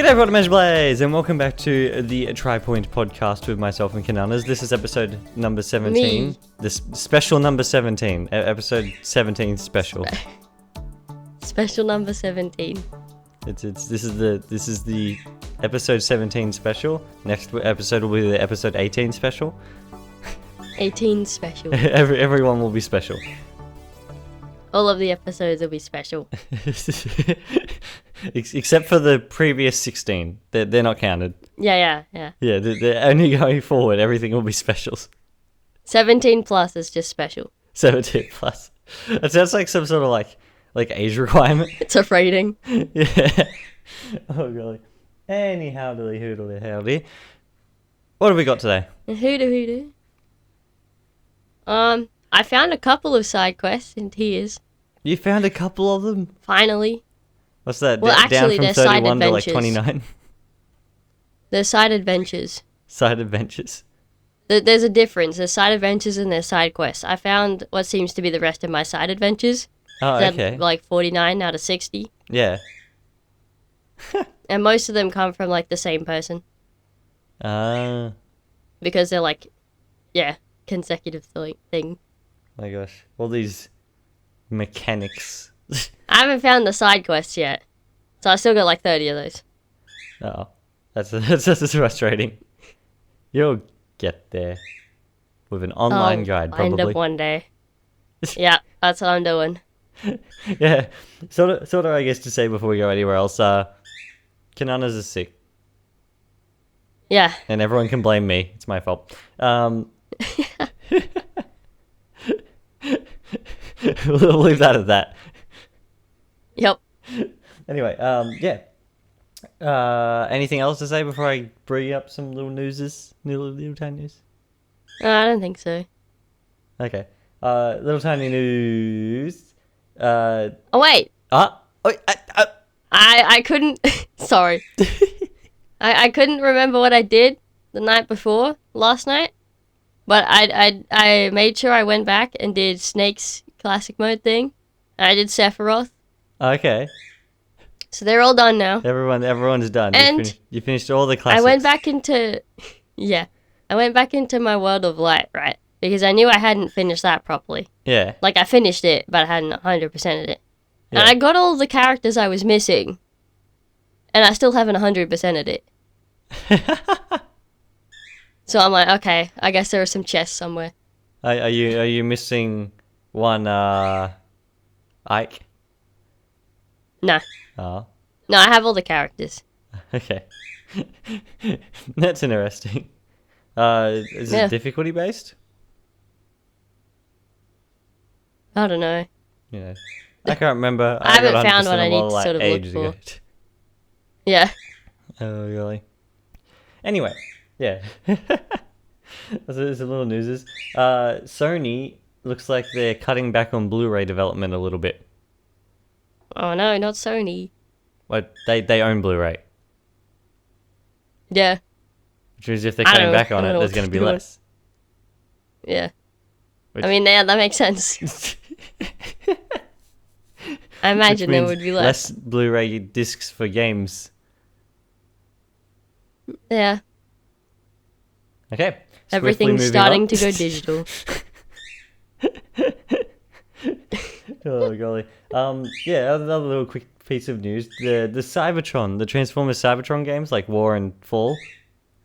G'day everyone, Emblem and Blaze, and welcome back to the Tri-Point podcast with myself and Kinunners. This is episode number 17. Me. This special number 17. Episode 17 special. Special number 17. This is the episode 17 special. Next episode will be the episode 18 special. 18 special. Everyone will be special. All of the episodes will be special. Except for the previous 16. They're not counted. Yeah. Yeah, they're only going forward. Everything will be specials. 17 plus is just special. 17 plus. That sounds like some sort of like age requirement. It's a rating. Yeah. Oh, golly. Anyhow, howdy. What have we got today? Hoodoo. I found a couple of side quests in tiers. You found a couple of them? Finally. What's that? Well, down actually, from they're side 31 to like adventures. 29? They're side adventures. Side adventures. There's a difference. There's side adventures and there's side quests. I found what seems to be the rest of my side adventures. Oh, They're okay. like 49 out of 60. Yeah. And most of them come from like the same person. Because they're like, consecutive thing. My gosh. All these mechanics. I haven't found the side quests yet. So I still got like 30 of those. Oh. That's frustrating. You'll get there. With an online guide, I'll probably. end up one day. Yeah, that's what I'm doing. Yeah. Sort of, I guess, to say before we go anywhere else, Kinunners is sick. Yeah. And everyone can blame me. It's my fault. We'll leave that at that. Yep. Anyway, yeah. Anything else to say before I bring up some little little tiny news? I don't think so. Okay. Little tiny news. Oh, wait. I couldn't... Sorry. I couldn't remember what I did the night before, last night. But I made sure I went back and did Snake's classic mode thing. I did Sephiroth. Okay. So they're all done now. Everyone's done. And you finished all the classics. I went back into... Yeah. I went back into my World of Light, right? Because I knew I hadn't finished that properly. Yeah. Like, I finished it, but I hadn't 100%ed it. Yeah. And I got all the characters I was missing. And I still haven't 100%ed it. So I'm like, okay, I guess there are some chests somewhere. Are you missing one, Ike? No. Oh. No, I have all the characters. Okay. That's interesting. Is it difficulty based? I don't know. You know, I can't remember. I haven't got found 100% what I of need all, to sort of look ages ago. Yeah. Oh, really? Anyway, yeah. There's a little news. Sony looks like they're cutting back on Blu-ray development a little bit. Oh no, not Sony. Like, they own Blu-ray. Yeah. Which means if they're cutting back on it, there's going to be doing. less. Yeah. Which... I mean, yeah, that makes sense. I imagine there would be less. Less Blu-ray discs for games. Yeah. Okay. Everything's starting to go digital. Oh, golly. Yeah, another little quick piece of news. The Cybertron, the Transformers Cybertron games, like War and Fall,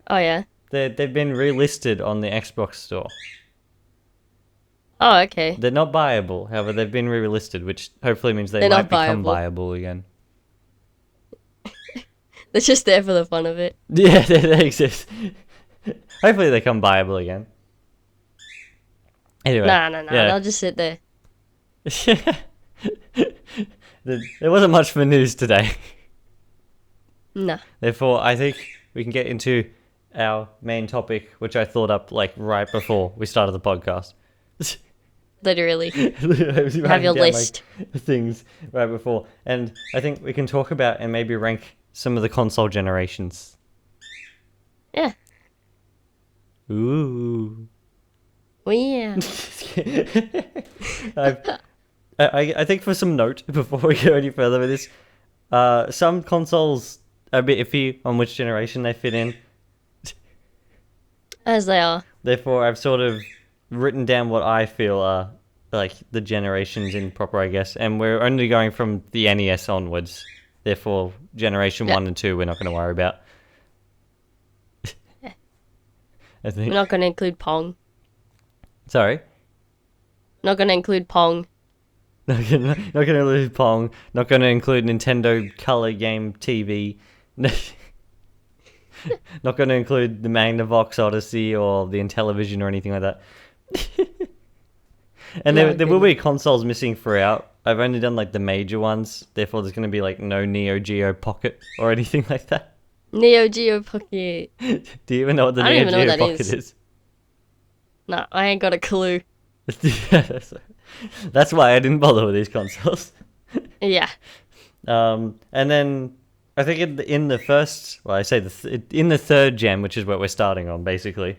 Oh, yeah. they've been relisted on the Xbox store. Oh, okay. They're not buyable, however, they've been relisted, which hopefully means they They're might not become buyable. viable again. They're just there for the fun of it. Yeah, they exist. Hopefully they come viable again. Anyway. Nah, yeah. they'll just sit there. There wasn't much for news today. Nah. Therefore, I think we can get into our main topic, which I thought up like right before we started the podcast. Literally. I was Have writing your down, list. things right before, and I think we can talk about and maybe rank some of the console generations. Yeah. Ooh. Well, yeah. I think for some note before we go any further with this, some consoles a bit iffy on which generation they fit in. As they are. Therefore, I've sort of written down what I feel are like the generations in proper, I guess, and we're only going from the NES onwards. Therefore, generation 1 and 2 we're not going to worry about. I think. We're not going to include Pong. Sorry? Not going to include Pong. Not going to include Pong. Not going to include Nintendo Color Game TV. Not going to include the Magnavox Odyssey or the Intellivision or anything like that. And there will be consoles missing throughout. I've only done like the major ones. Therefore, there's going to be like no Neo Geo Pocket or anything like that. Neo Geo Pocket. Do you even know what the I don't Neo even know Geo what that Pocket is? Nah, I ain't got a clue. That's why I didn't bother with these consoles. Yeah. And then I think in the first, well, I say in the third gen, which is what we're starting on, basically,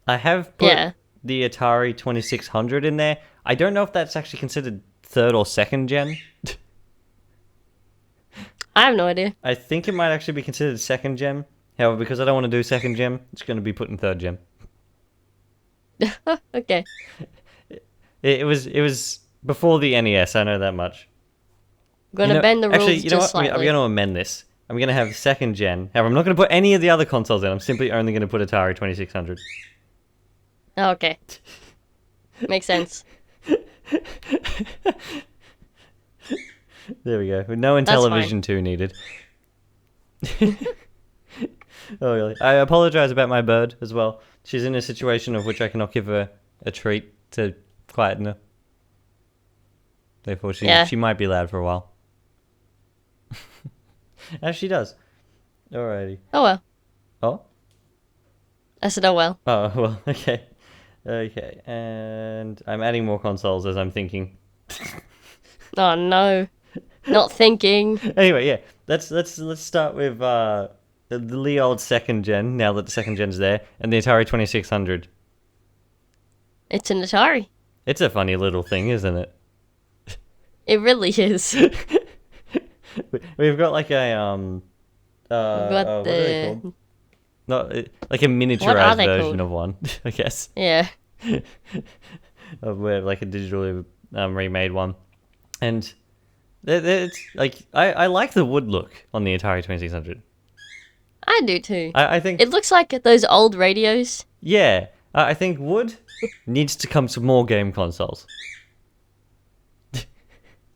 I have put the Atari 2600 in there. I don't know if that's actually considered third or second gen. I have no idea. I think it might actually be considered second gen. However, because I don't want to do second gen, it's going to be put in third gen. Okay. It was before the NES. I know that much. I'm gonna bend the rules actually, you know what? slightly. I'm going to amend this. I'm going to have second gen. However, I'm not going to put any of the other consoles in. I'm simply only going to put Atari 2600. Oh, okay. Makes sense. There we go. No Intellivision 2 needed. Oh, really? I apologize about my bird as well. She's in a situation of which I cannot give her a treat to quieten her. Therefore, she might be loud for a while. As she does. Alrighty. Oh well. Oh? I said, oh well. Oh, well, okay. Okay, and I'm adding more consoles as I'm thinking. Oh no. Not thinking. Anyway, yeah. Let's start with the old second gen, now that the second gen's there, and the Atari 2600. It's an Atari. It's a funny little thing, isn't it? It really is. We've got like a We've got what are they called? Not like a miniaturized version of one, I guess. Yeah. Of where like a digitally remade one, and it's like I like the wood look on the Atari 2600. I do too. I think It looks like those old radios. yeah. I think wood needs to come to more game consoles.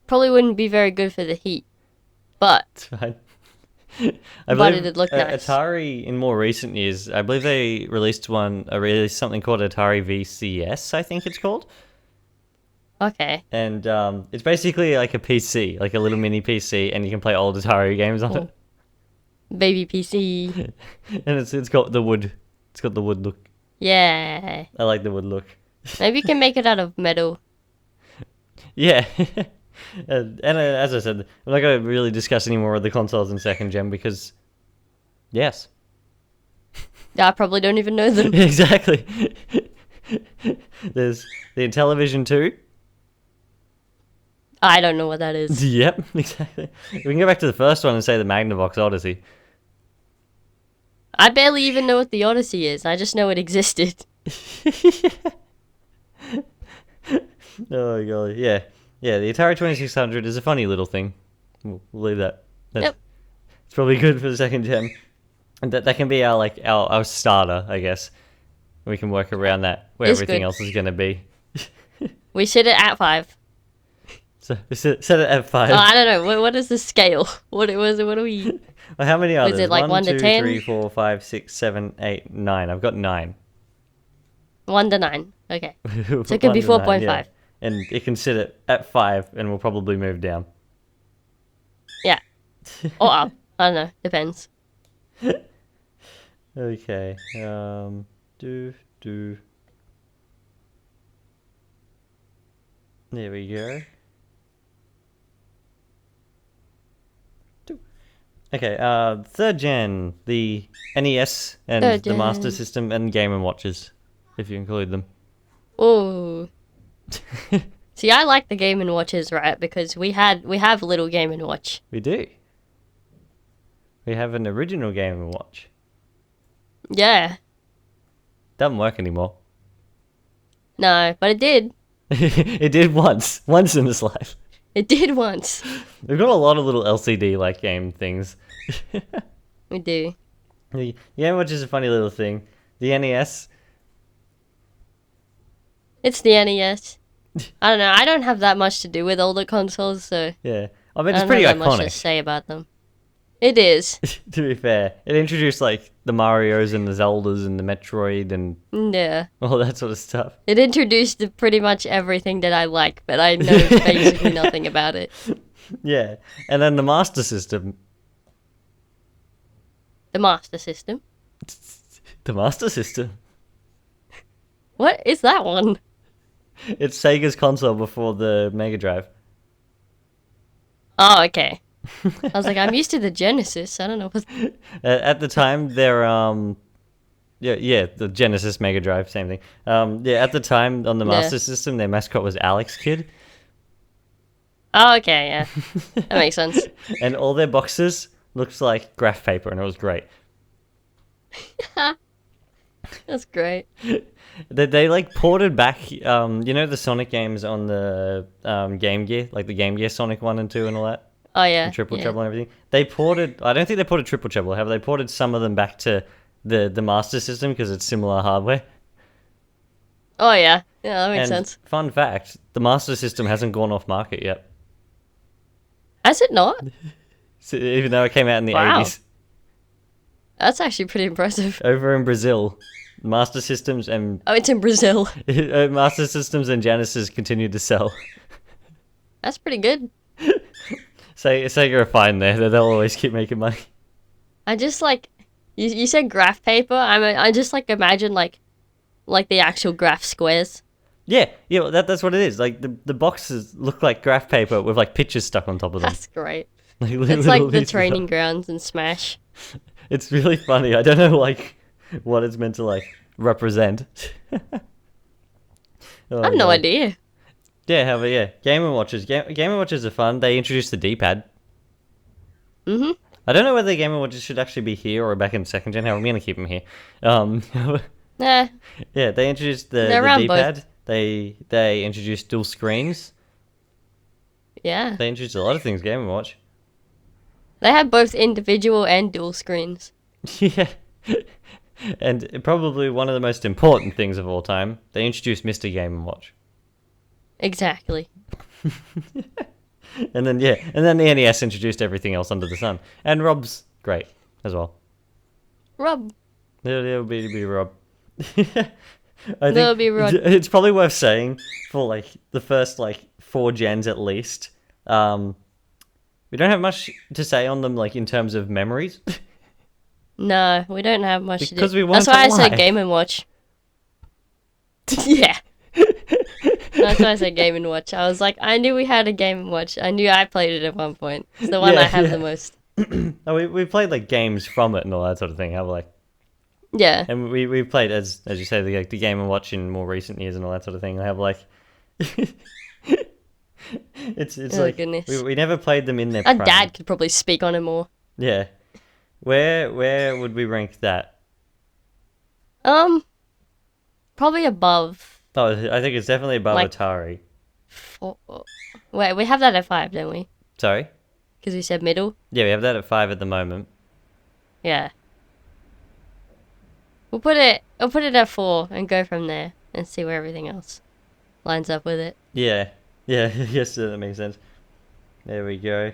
Probably wouldn't be very good for the heat, but I but believe it'd look nice. Atari in more recent years, I believe they released something called Atari VCS, I think it's called. Okay. And it's basically like a PC, like a little mini PC, and you can play old Atari games on it. Baby PC. And it's got the wood. It's got the wood look. Yeah. I like the wood look. Maybe you can make it out of metal. Yeah. And as I said, I'm not going to really discuss any more of the consoles in second gen because, yes. I probably don't even know them. Exactly. There's the Intellivision 2. I don't know what that is. Yep, exactly. We can go back to the first one and say the Magnavox Odyssey. I barely even know what the Odyssey is. I just know it existed. Oh, golly. Yeah. Yeah, the Atari 2600 is a funny little thing. We'll leave that. Yep. It's probably good for the second gen. And that can be our starter, I guess. We can work around that, where It's everything good. else is going to be. We sit it at 5. So set it at 5. Oh, I don't know. What is the scale? What are we? Well, how many are Was there? it like 1 to 2, 10? 3, 4, 5, 6, 7, 8, 9. I've got 9. 1 to 9. Okay. So it could be 4.5. Yeah. And it can sit at 5 and we'll probably move down. Yeah. Or up. I don't know. Depends. Okay. There we go. Okay, third gen, the NES and Third the Master gen. System and Game & Watches, if you include them. Oh. See, I like the Game and Watches, right? Because we have a little Game and Watch. We do. We have an original Game & Watch. Yeah. Doesn't work anymore. No, but it did. It did once in its life. It did once. We've got a lot of little LCD game things. We do. The Game & Watch is a funny little thing. The NES. It's the NES. I don't know. I don't have that much to do with older consoles, so Yeah, I mean I it's don't pretty have that much to iconic. say about them. It is. To be fair, it introduced like the Marios and the Zeldas and the Metroid and Yeah. all that sort of stuff. It introduced pretty much everything that I like, but I know basically nothing about it. Yeah, and then the Master System. The Master System. The Master System. What is that one? It's Sega's console before the Mega Drive. Oh, okay. I was like, I'm used to the Genesis. I don't know what. At the time, they're yeah, the Genesis Mega Drive, same thing. Yeah, at the time on the Master System, their mascot was Alex Kidd. Oh, okay, yeah, that makes sense. And all their boxes looks like graph paper, and it was great. That's great. They like ported back, you know, the Sonic games on the Game Gear, like the Game Gear Sonic 1 and 2 and all that. Oh yeah, And Triple Trouble and everything. They ported. I don't think they ported Triple Trouble. Have they ported some of them back to the Master System because it's similar hardware? Oh yeah, that makes And sense. fun fact: the Master System hasn't gone off market yet, Has it not? so, even though it came out in the Wow. 80s. That's actually pretty impressive. Over in Brazil, Master Systems and Oh, it's in Brazil. Master Systems and Genesis continue to sell. That's pretty good. Sega are fine there. They'll always keep making money. I just like you said graph paper. I just like imagine like the actual graph squares. Yeah, well, that's what it is. Like the boxes look like graph paper with like pictures stuck on top of them. That's great. Like, It's like the training grounds in Smash. It's really funny. I don't know like what it's meant to like represent. Oh, I have no God. idea. Yeah, how about yeah? Game & Watches. Game & Watches are fun. They introduced the D-pad. Mhm. I don't know whether Game & Watches should actually be here or back in second gen. I'm gonna keep them here. Nah. Yeah, they introduced the They're around D-pad. They introduced dual screens. Yeah. They introduced a lot of things. Game & Watch. They have both individual and dual screens. Yeah. And probably one of the most important things of all time, they introduced Mr. Game & Watch. Exactly. And then the NES introduced everything else under the sun. And Rob's great as well. Rob. It'll be Rob. That'll be Rob. It's probably worth saying for like the first like 4 gens at least. We don't have much to say on them like in terms of memories. No, we don't have much Because to we do. weren't That's why I said alive. Game & Watch. Yeah. That's why I said Game & Watch. I was like, I knew we had a Game & Watch. I knew I played it at one point. It's the one Yeah, I have yeah. the most. Oh, we played like games from it and all that sort of thing. Have like, Yeah. and we played as you say the Game & Watch in more recent years and all that sort of thing. I have like, it's Oh, like goodness. we never played them in their Our prime. dad could probably speak on it more. Yeah, where would we rank that? Probably above Oh, I think it's definitely above Like- Atari. 4. Wait, we have that at 5, don't we? Sorry. Because we said middle. Yeah, we have that at 5 at the moment. Yeah. I'll put it at 4 and go from there and see where everything else lines up with it. Yeah, yes, that makes sense. There we go.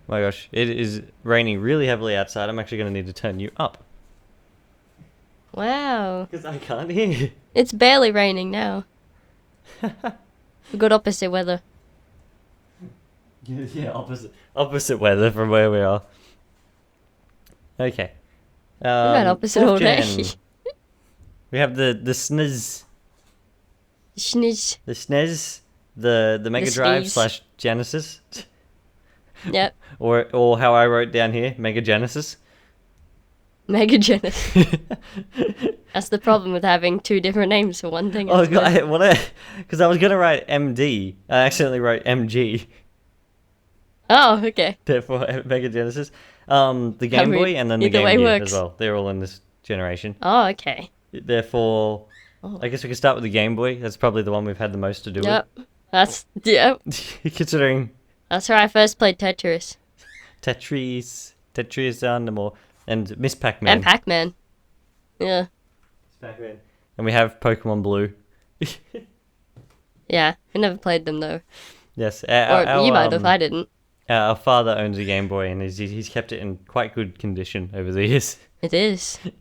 My gosh, it is raining really heavily outside. I'm actually going to need to turn you up. Wow. Because I can't hear you. It's barely raining now. We've got opposite weather. Yeah, opposite weather from where we are. Okay. We've had opposite all fourth day. gen. We have the SNES, Schniz. the SNES, the Mega Drive SNES. / Genesis, Yep. or how I wrote down here, Mega Genesis. Mega Genesis. That's the problem with having 2 different names for one thing. Oh god, because I was gonna write MD, I accidentally wrote MG. Oh, okay. Therefore, Mega Genesis. The Game Boy and then the either Game way Gear works. as well. They're all in this generation. Oh, okay. Therefore, Oh. I guess we can start with the Game Boy. That's probably the one we've had the most to do Yep. Yep. with. Considering That's where I first played Tetris. Tetris Animal, and Miss Pac-Man. And Pac-Man. Yeah. Pac-Man. And we have Pokemon Blue. Yeah. I never played them though. Yes. Or you might have. I didn't. Our father owns a Game Boy, and he's kept it in quite good condition over the years. It is. And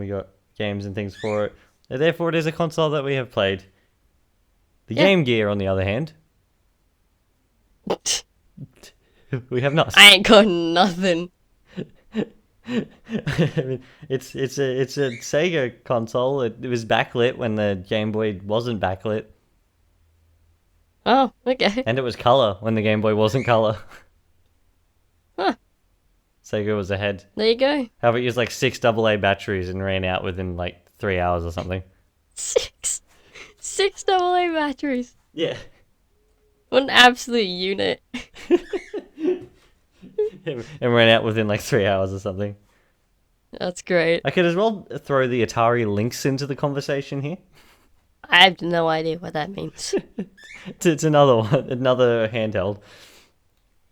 we got games and things for it. And therefore, it is a console that we have played. The Game Gear, on the other hand, we have not. I ain't got nothing. I mean, it's a Sega console. It was backlit when the Game Boy wasn't backlit, Oh, okay. and it was color when the Game Boy wasn't color. Huh. Sega was ahead. There you go. How about used like 6 AA batteries and ran out within like 3 hours or something? 6 AA batteries. Yeah. What an absolute unit. And ran out within like 3 hours or something. That's great. I could as well throw the Atari Lynx into the conversation here. I have no idea what that means. It's another one, another handheld.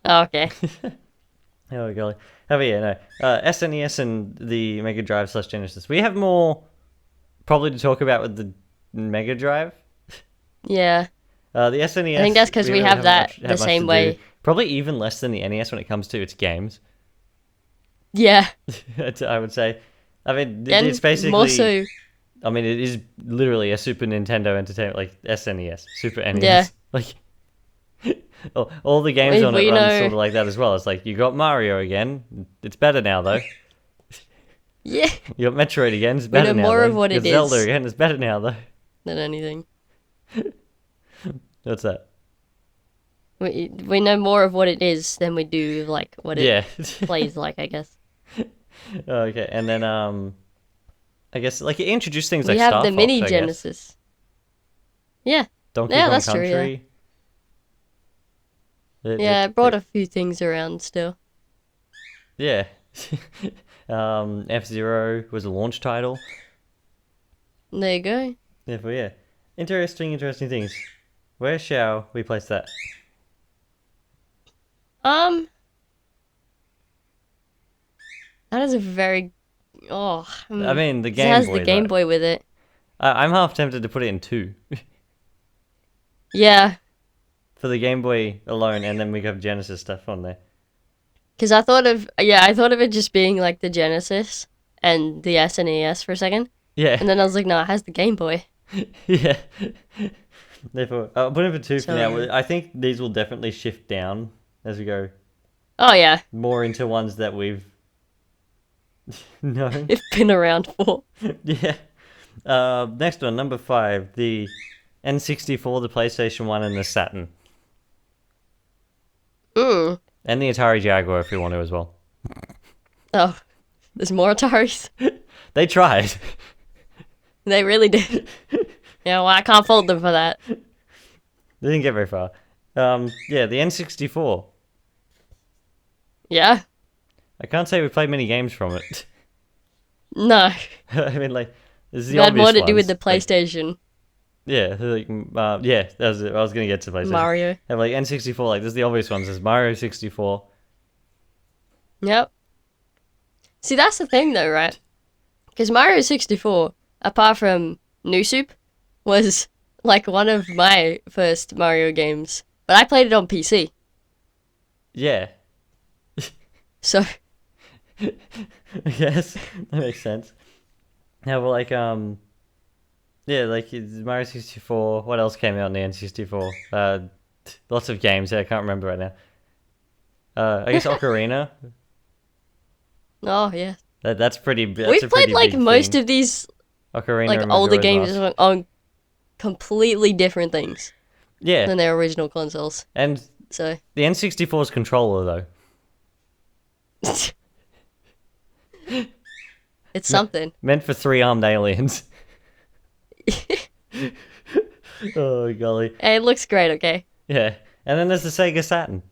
Oh, okay. Oh golly. Oh yeah, no. SNES and the Mega Drive / Genesis. We have more probably to talk about with the Mega Drive. Yeah. The SNES. I think that's because we really have that much the same way. Probably even less than the NES when it comes to its games. Yeah. I would say. I mean, And it's basically. more so. I mean, it is literally a Super Nintendo Entertainment, like SNES, Super NES. Yeah. Like, all the games on it We run know- sort of like that as well. It's like, you got Mario again. It's better now, though. Yeah. You got Metroid again. It's better know now, more though. of what You it got Zelda is. again. It's better now, though. Than anything. What's that? We know more of what it is than we do like what it Yeah. plays like, I guess. Okay, and then, I guess, like, it introduced things We like have Star the Fox, mini I guess. Genesis. Yeah. Donkey Yeah, Kong that's true, Country. Yeah, it brought a few things around still. Yeah. F-Zero was a launch title. There you go. Therefore, yeah. Interesting things. Where shall we place that? That is a very I mean, the it Game has Boy. the Game though. Boy with it. I'm half tempted to put it in 2 Yeah, for the Game Boy alone, and then we have Genesis stuff on there. because I thought of it just being like the Genesis and the SNES for a second, Yeah, and then I was like, no, it has the Game Boy. yeah. Therefore, I'll put it for 2 for So- now. I think these will definitely shift down as we go Oh yeah, more into ones that we've known. it's been around for. Yeah. Next one, number 5, the N64, the PlayStation 1, and the Saturn. Mm. And the Atari Jaguar if we want to as well. Oh, there's more Ataris. They tried. They really did. Yeah, well, I can't fault them for that. They didn't get very far. Yeah, the N64. Yeah. I can't say we played many games from it. No. I mean, like, this is the That had obvious more to do with ones. the PlayStation. Yeah, yeah, that was it. I was gonna get to PlayStation. Mario. Have like N64, like there's the obvious ones. There's Mario 64. Yep. See, that's the thing though, right? Because Mario 64, apart from New Soup, was like one of my first Mario games. But I played it on PC. Yeah. So, Yes, that makes sense. Yeah, well, like yeah, like it's Mario 64. What else came out on the N64? Lots of games. Yeah, I can't remember right now. I guess Ocarina. oh yeah. That's pretty. That's We've a played pretty like big most thing. of these Ocarina like and older Majora's games Mask. on completely different things Yeah, than their original consoles. and So, the N64's controller though. it's something. Meant for 3-armed aliens. Oh golly. Hey, it looks great, okay? Yeah, and then there's the Sega Saturn.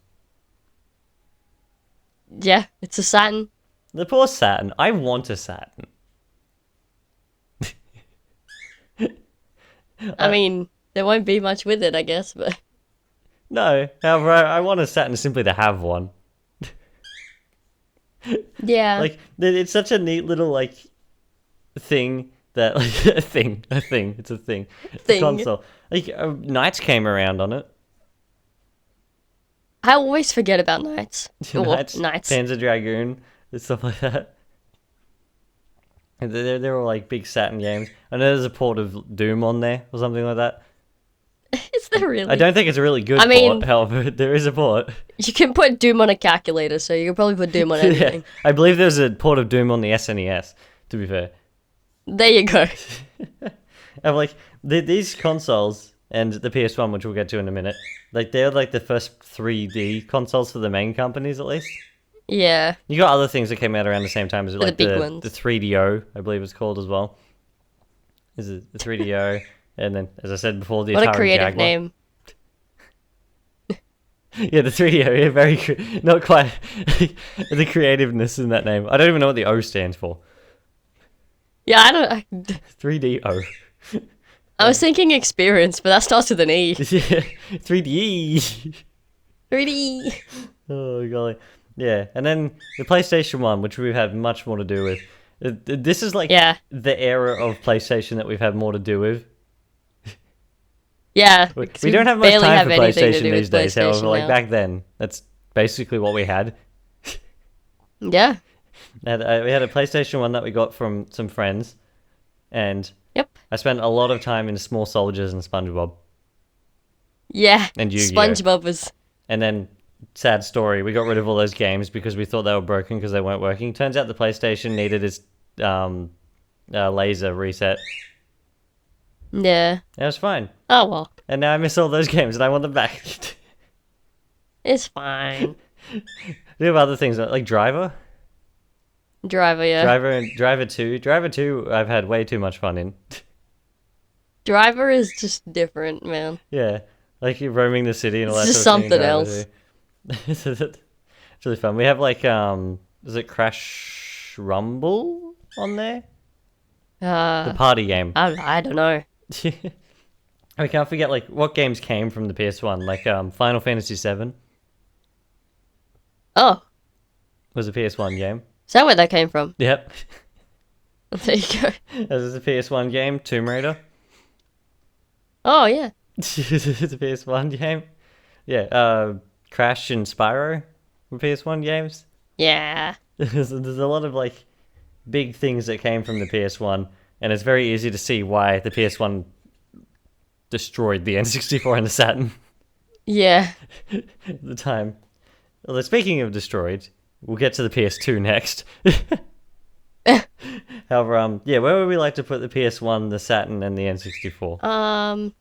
Yeah, it's a Saturn. The poor Saturn. I want a Saturn. I mean, there won't be much with it, I guess, but... No, however, I want a Saturn simply to have one. Yeah. Like, it's such a neat little, like, thing that, like, it's a thing. It's a console. Like, Knights came around on it. I always forget about Knights. Knights. Knights. Panzer Dragoon and stuff like that. And they're all, like, big Saturn games. I know there's a port of Doom on there or something like that. Is there really? I don't think it's a really good port, however, there is a port. You can put Doom on a calculator, so you can probably put Doom on anything. Yeah, I believe there's a port of Doom on the SNES, to be fair. There you go. I'm like, these consoles and the PS1, which we'll get to in a minute, like, they're like the first 3D consoles for the main companies, at least. Yeah. You got other things that came out around the same time as like the big ones. The 3DO, I believe it's called as well. Is it the 3DO? And then, as I said before, the Atari What a creative Jaguar. name. Yeah, the 3DO, yeah, very not quite the creativeness in that name. I don't even know what the O stands for. Yeah, I don't... 3DO. I was thinking experience, but that starts with an E. Yeah, 3D. 3D. Oh, golly. Yeah, and then the PlayStation 1, which we've had much more to do with. This is like the era of PlayStation that we've had more to do with. Yeah. We don't have much time for PlayStation these days, however, like now. back then, that's basically what we had. Yeah. We had a PlayStation 1 that we got from some friends, and I spent a lot of time in Small Soldiers and SpongeBob. Yeah. And Yu-Gi-Oh! SpongeBob was... And then, sad story, we got rid of all those games because we thought they were broken because they weren't working. Turns out the PlayStation needed its laser reset. Yeah. It was fine. Oh, well. And now I miss all those games and I want them back. It's fine. We have other things like Driver. Driver, yeah. Driver 2. Driver 2 I've had way too much fun in. Driver is just different, man. Yeah. Like you're roaming the city and all that It's just sort of thing. something else. It's really fun. We have like is it Crash Rumble on there? The party game. I don't know. I can't forget like what games came from the PS1, like Final Fantasy VII. Oh. Was a PS1 game. Is that where that came from? Yep. There you go. This is a PS1 game, Tomb Raider. Oh, yeah. It's a PS1 game. Yeah, Crash and Spyro were PS1 games. Yeah. There's a lot of like big things that came from the PS1, and it's very easy to see why the PS1 destroyed the N64 and the Saturn. Yeah. At the time. Although speaking of destroyed, we'll get to the PS2 next. However, yeah, where would we like to put the PS1, the Saturn, and the N64?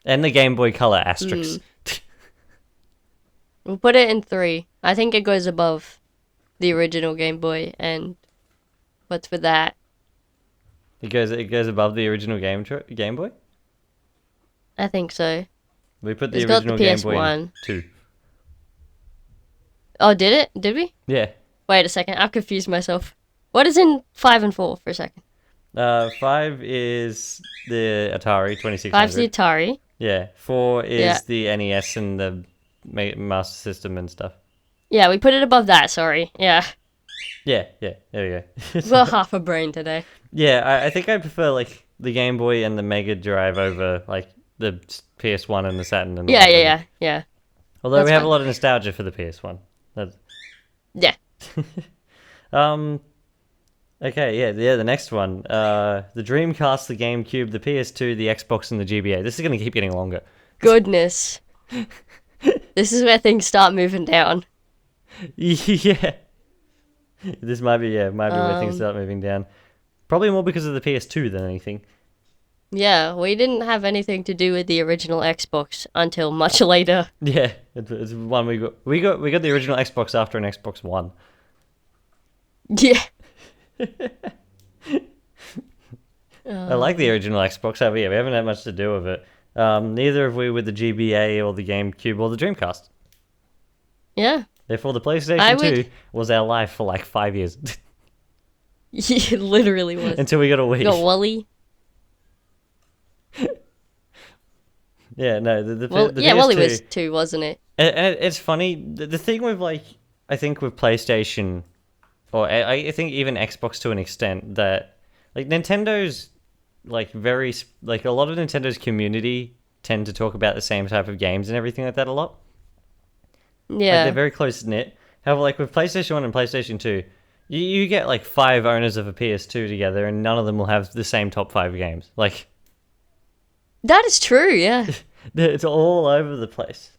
And the Game Boy Color asterisks. We'll put it in 3. I think it goes above the original Game Boy, and what's with that? It goes above the original Game Boy? I think so. We put the It's got original the Game Boy PS1. in 2. Oh, did it? Did we? Yeah. Wait a second, I've confused myself. What is in 5 and 4 for a second? 5 is the Atari 2600. 5's the Atari. Yeah. 4 is the NES and the Master System and stuff. Yeah, we put it above that, sorry. Yeah. Yeah, there we go. We've got half a brain today. Yeah, I think I prefer like the Game Boy and the Mega Drive over like the PS1 and the Saturn. And Yeah. Although we have a lot of nostalgia for the PS1. Yeah. Okay, the next one. The Dreamcast, the GameCube, the PS2, the Xbox, and the GBA. This is going to keep getting longer. Goodness. This is where things start moving down. Yeah. This might be where things start moving down. Probably more because of the PS2 than anything. Yeah, we didn't have anything to do with the original Xbox until much later. Yeah, it's one we got. We got the original Xbox after an Xbox One. Yeah. I like the original Xbox. However, yeah, we haven't had much to do with it. Neither have we with the GBA or the GameCube or the Dreamcast. Yeah. Therefore, the PlayStation 2 was our life for like 5 years. Yeah, it literally was. Until we got a Wii. You got Wally. Yeah, no, the Wally PS2, was 2, wasn't it? It's funny. The thing with like, I think with PlayStation, or I think even Xbox to an extent, that like Nintendo's like like a lot of Nintendo's community tend to talk about the same type of games and everything like that a lot. Yeah. Like they're very close knit. However, like with PlayStation 1 and PlayStation 2, you get like 5 owners of a PS2 together and none of them will have the same top 5 games. Like, that is true, yeah. it's all over the place.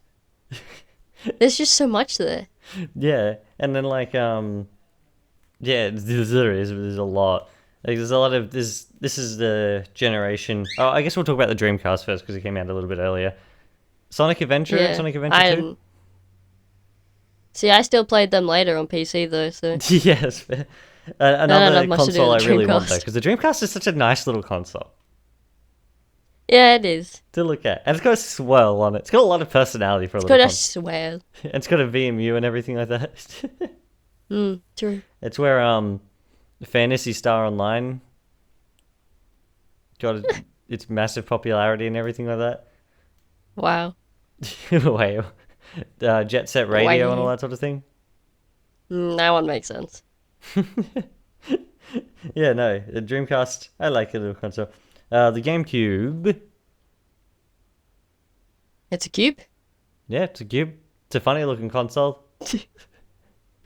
There's just so much there. Yeah, and then like yeah, there's a lot. Like there's a lot of this is the generation. Oh, I guess we'll talk about the Dreamcast first because it came out a little bit earlier. Sonic Adventure, Sonic Adventure 2. See, I still played them later on PC though, so yes. Another console I really want though, because the Dreamcast is such a nice little console. Yeah, it is. To look at. And it's got a swirl on it. It's got a lot of personality for a little console. It's got a swirl. And it's got a VMU and everything like that. True. It's where Phantasy Star Online got its massive popularity and everything like that. Wow. Wait. Jet Set Radio and all that sort of thing. That one makes sense. Yeah, no. The Dreamcast, I like a little console. The GameCube. It's a cube? Yeah, it's a cube. It's a funny looking console.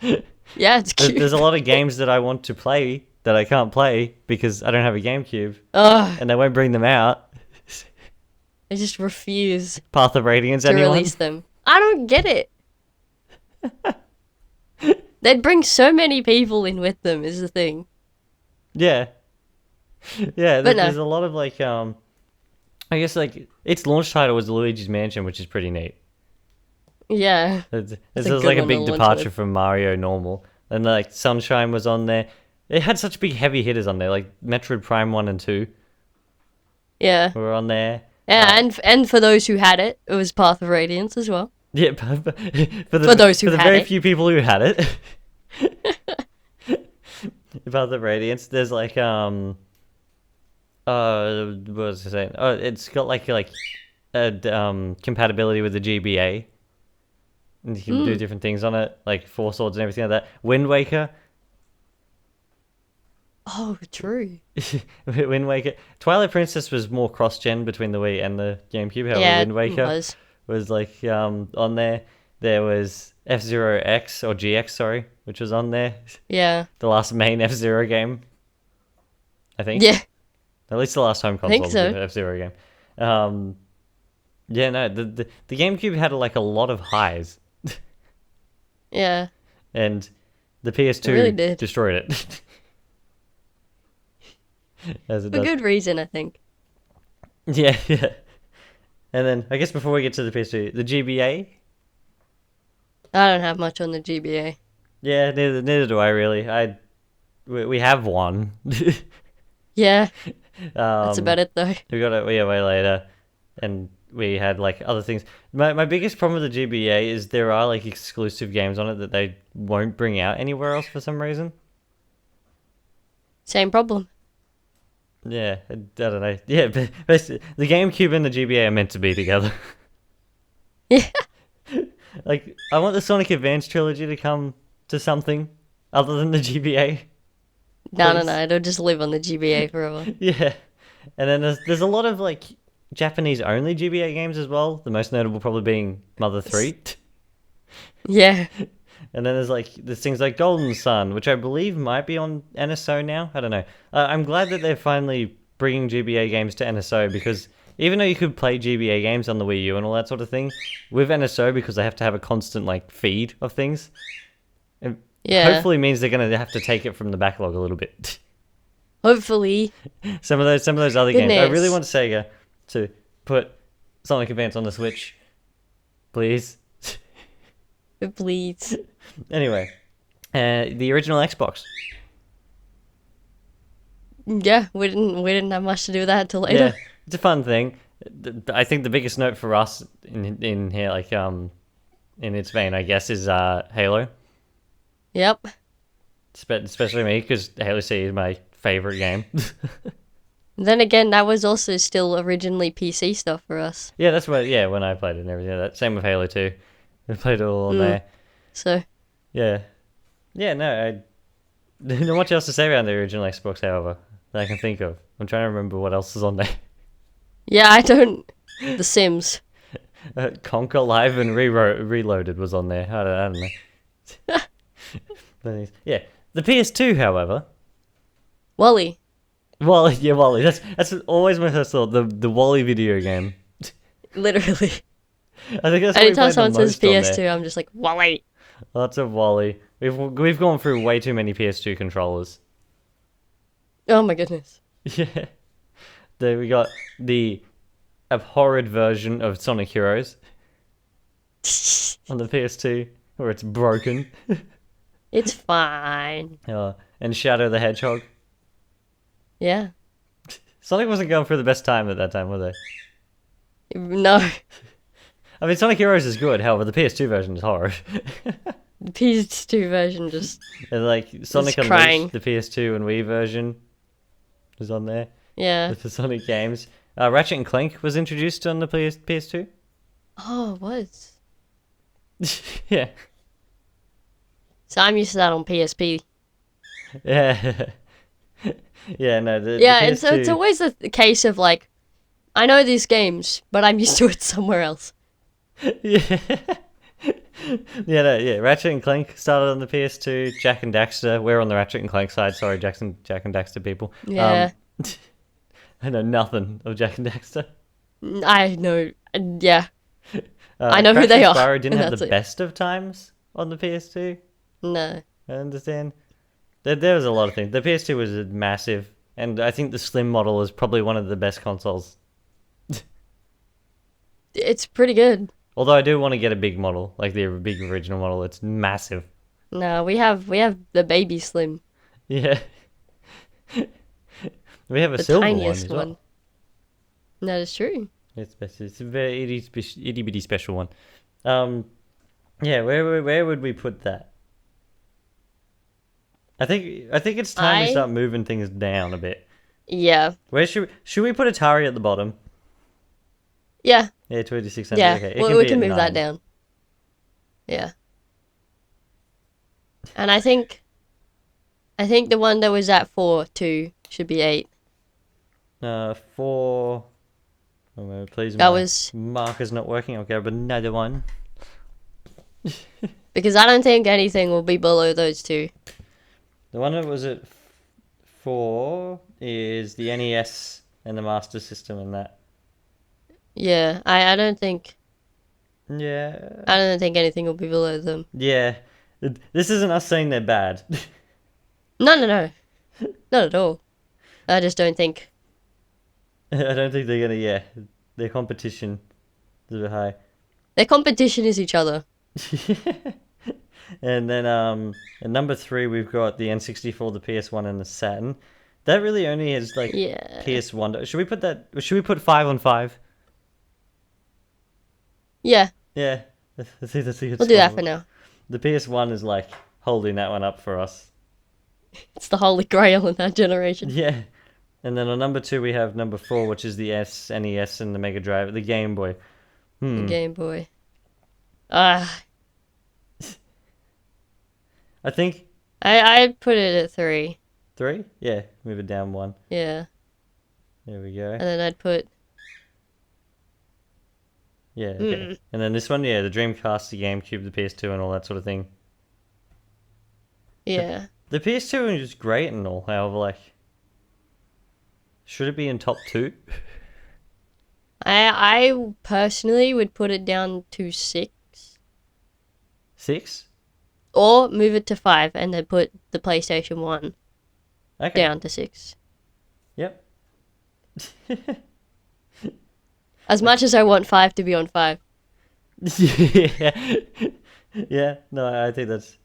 Yeah, it's cute. There's a lot of games that I want to play that I can't play because I don't have a GameCube. And they won't bring them out. They just refuse. Path of Radiance, to anyone? release them. I don't get it. They'd bring so many people in with them, is the thing. Yeah. Yeah, But there's a lot of like, I guess like, its launch title was Luigi's Mansion, which is pretty neat. Yeah. It was like a big departure from Mario normal. And like, Sunshine was on there. It had such big heavy hitters on there, like Metroid Prime 1 and 2. Yeah. Were on there. Yeah, and for those who had it, it was Path of Radiance as well. Yeah, for those who for the had very it. few people who had it. Path of Radiance, there's like what was I saying? Oh, it's got like compatibility with the GBA. And you can do different things on it, like Four Swords and everything like that. Wind Waker. Oh, true. Wind Waker. Twilight Princess was more cross-gen between the Wii and the GameCube. However, Yeah, Wind Waker was like on there. There was F-Zero X or GX, sorry, which was on there. Yeah. The last main F-Zero game, I think. Yeah. At least the last home console think was so. an F-Zero game. Yeah, no, the GameCube had like a lot of highs. Yeah. And the PS2 really did. destroyed it. As it For does. good reason, I think. Yeah, yeah. And then, I guess before we get to the PS2, the GBA? I don't have much on the GBA. Yeah, neither do I really. We have one. Yeah. That's about it, though. We got it way later. And we had, like, other things. My biggest problem with the GBA is there are, like, exclusive games on it that they won't bring out anywhere else for some reason. Same problem. Yeah, I don't know. Yeah, but the GameCube and the GBA are meant to be together. Yeah. Like, I want the Sonic Advance trilogy to come to something other than the GBA. No, it'll just live on the GBA forever. Yeah. And then there's a lot of, like, Japanese-only GBA games as well. The most notable probably being Mother 3. Yeah. And then there's things like Golden Sun, which I believe might be on NSO now. I don't know. I'm glad that they're finally bringing GBA games to NSO because even though you could play GBA games on the Wii U and all that sort of thing, with NSO, because they have to have a constant like feed of things, it hopefully means they're going to have to take it from the backlog a little bit. Hopefully. Some of those other games. I really want Sega to put Sonic Advance on the Switch, please. Please. Anyway, the original Xbox. Yeah, we didn't have much to do with that until later. Yeah, it's a fun thing. I think the biggest note for us in here, like in its vein, I guess, is Halo. Yep. Especially me, because Halo C is my favorite game. Then again, that was also still originally PC stuff for us. Yeah, that's what. Yeah, when I played it and everything. That same with Halo 2. We played it all on there. So. Yeah. Yeah. No, I don't know much else to say about the original Xbox. However, that I can think of. I'm trying to remember what else is on there. Yeah, I don't. The Sims. Conquer Live and Reloaded was on there. I don't know. Yeah, the PS2, however. Wally. Wally, yeah, Wally. That's always my first thought. The Wally video game. Literally. I think that's anytime someone says PS2, I'm just like Wally. Lots of Wally. We've gone through way too many PS2 controllers. Oh my goodness. Yeah. Then we got the abhorred version of Sonic Heroes on the PS2, where it's broken. It's fine. And Shadow the Hedgehog. Yeah. Sonic wasn't going through the best time at that time, was they? No. I mean, Sonic Heroes is good, however, the PS2 version is horrid. The PS2 version just... And like, Sonic Unleashed, crying. the PS2 and Wii version was on there. Yeah. With the Sonic games. Ratchet and Clank was introduced on the PS2. Oh, it was. Yeah. So I'm used to that on PSP. Yeah. Yeah, no, the and PS2... so it's always the case of like, I know these games, but I'm used to it somewhere else. Yeah. Yeah, Ratchet and Clank started on the PS2. Jak and Daxter, we're on the Ratchet and Clank side. Sorry, Jak and Daxter people. Yeah. I know nothing of Jak and Daxter. I know, yeah. I know who they are. Spyro didn't have the it. best of times on the PS2. No. I understand. There was a lot of things. The PS2 was massive, and I think the Slim model is probably one of the best consoles. It's pretty good. Although I do want to get a big model, like the big original model. It's massive. No, we have the baby Slim. Yeah. We have a The silver tiniest one as well. one. That is true. It's a very itty bitty special one. Yeah, where would we put that? I think it's time to start moving things down a bit. Yeah. Where should we put Atari at the bottom? Yeah. Yeah, 2600. Yeah. Okay. We can move that down. Yeah. And I think the one that was at 4 too should be 8. 4. Oh, please. That was marker's not working. I'll grab another one. because I don't think anything will be below those two. The one that was at 4 is the NES and the Master System and that. Yeah, I don't think. Yeah. I don't think anything will be below them. Yeah. This isn't us saying they're bad. No, not at all. I just don't think. I don't think they're gonna. Yeah, their competition is a bit high. Their competition is each other. And then at number 3 we've got the N64, the PS1, and the Saturn. That really only has like PS1. Should we put that? Should we put 5 on 5? Yeah. Yeah. I think that's a good We'll do that spot. for now. The PS1 is like holding that one up for us. It's the holy grail in that generation. Yeah. And then on number 2 we have number 4, which is the SNES and the Mega Drive, the Game Boy. The Game Boy. I think I'd put it at 3. 3? Yeah, move it down 1. Yeah. There we go. And then I'd put. Yeah, okay. And then this one, yeah, the Dreamcast, the GameCube, the PS2, and all that sort of thing. Yeah. The PS2 is great and all, however, like, should it be in top 2? I personally would put it down to 6. 6? Or move it to 5 and then put the PlayStation 1 down to 6. Yep. As much as I want 5 to be on 5. Yeah. Yeah, no, I think that's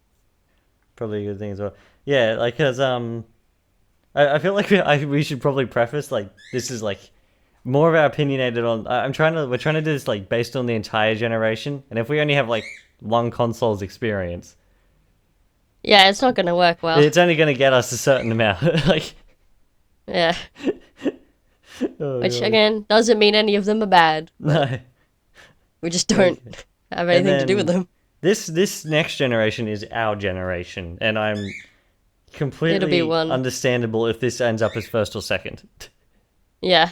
probably a good thing as well. Yeah, like, because, I feel like we should probably preface, like, this is, like, more of our opinionated on. We're trying to do this like based on the entire generation, and if we only have like one console's experience, yeah, it's not gonna work well. it's only going to get us a certain amount. Like, yeah. oh, Which God. again doesn't mean any of them are bad. No. We just don't have anything to do with them. This next generation is our generation, and I'm It'll completely be one. understandable if this ends up as first or second. Yeah.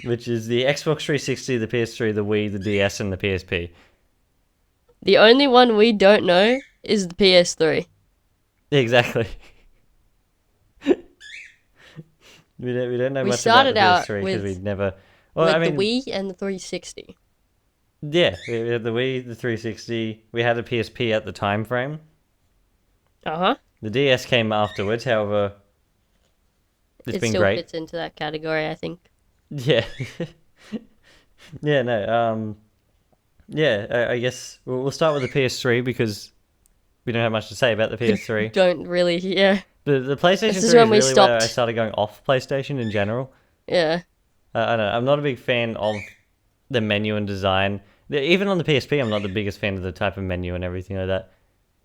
Which is the Xbox 360, the PS3, the Wii, the DS, and the PSP. The only one we don't know is the PS3. Exactly. we don't know We much about the started out PS3 because with- we'd never. Well, with I mean, the Wii and the 360. yeah, we had the Wii, the 360. We had a PSP at the time frame. Uh-huh. The DS came afterwards. However, it's It been still great. fits into that category, I think. Yeah. Yeah, no, yeah, I guess we'll start with the PS3 because we don't have much to say about the PS3. Don't really, yeah. The PlayStation 3 This is is when we really where I stopped. started going off PlayStation in general. Yeah. I don't know, I'm not a big fan of the menu and design. Even on the PSP, I'm not the biggest fan of the type of menu and everything like that.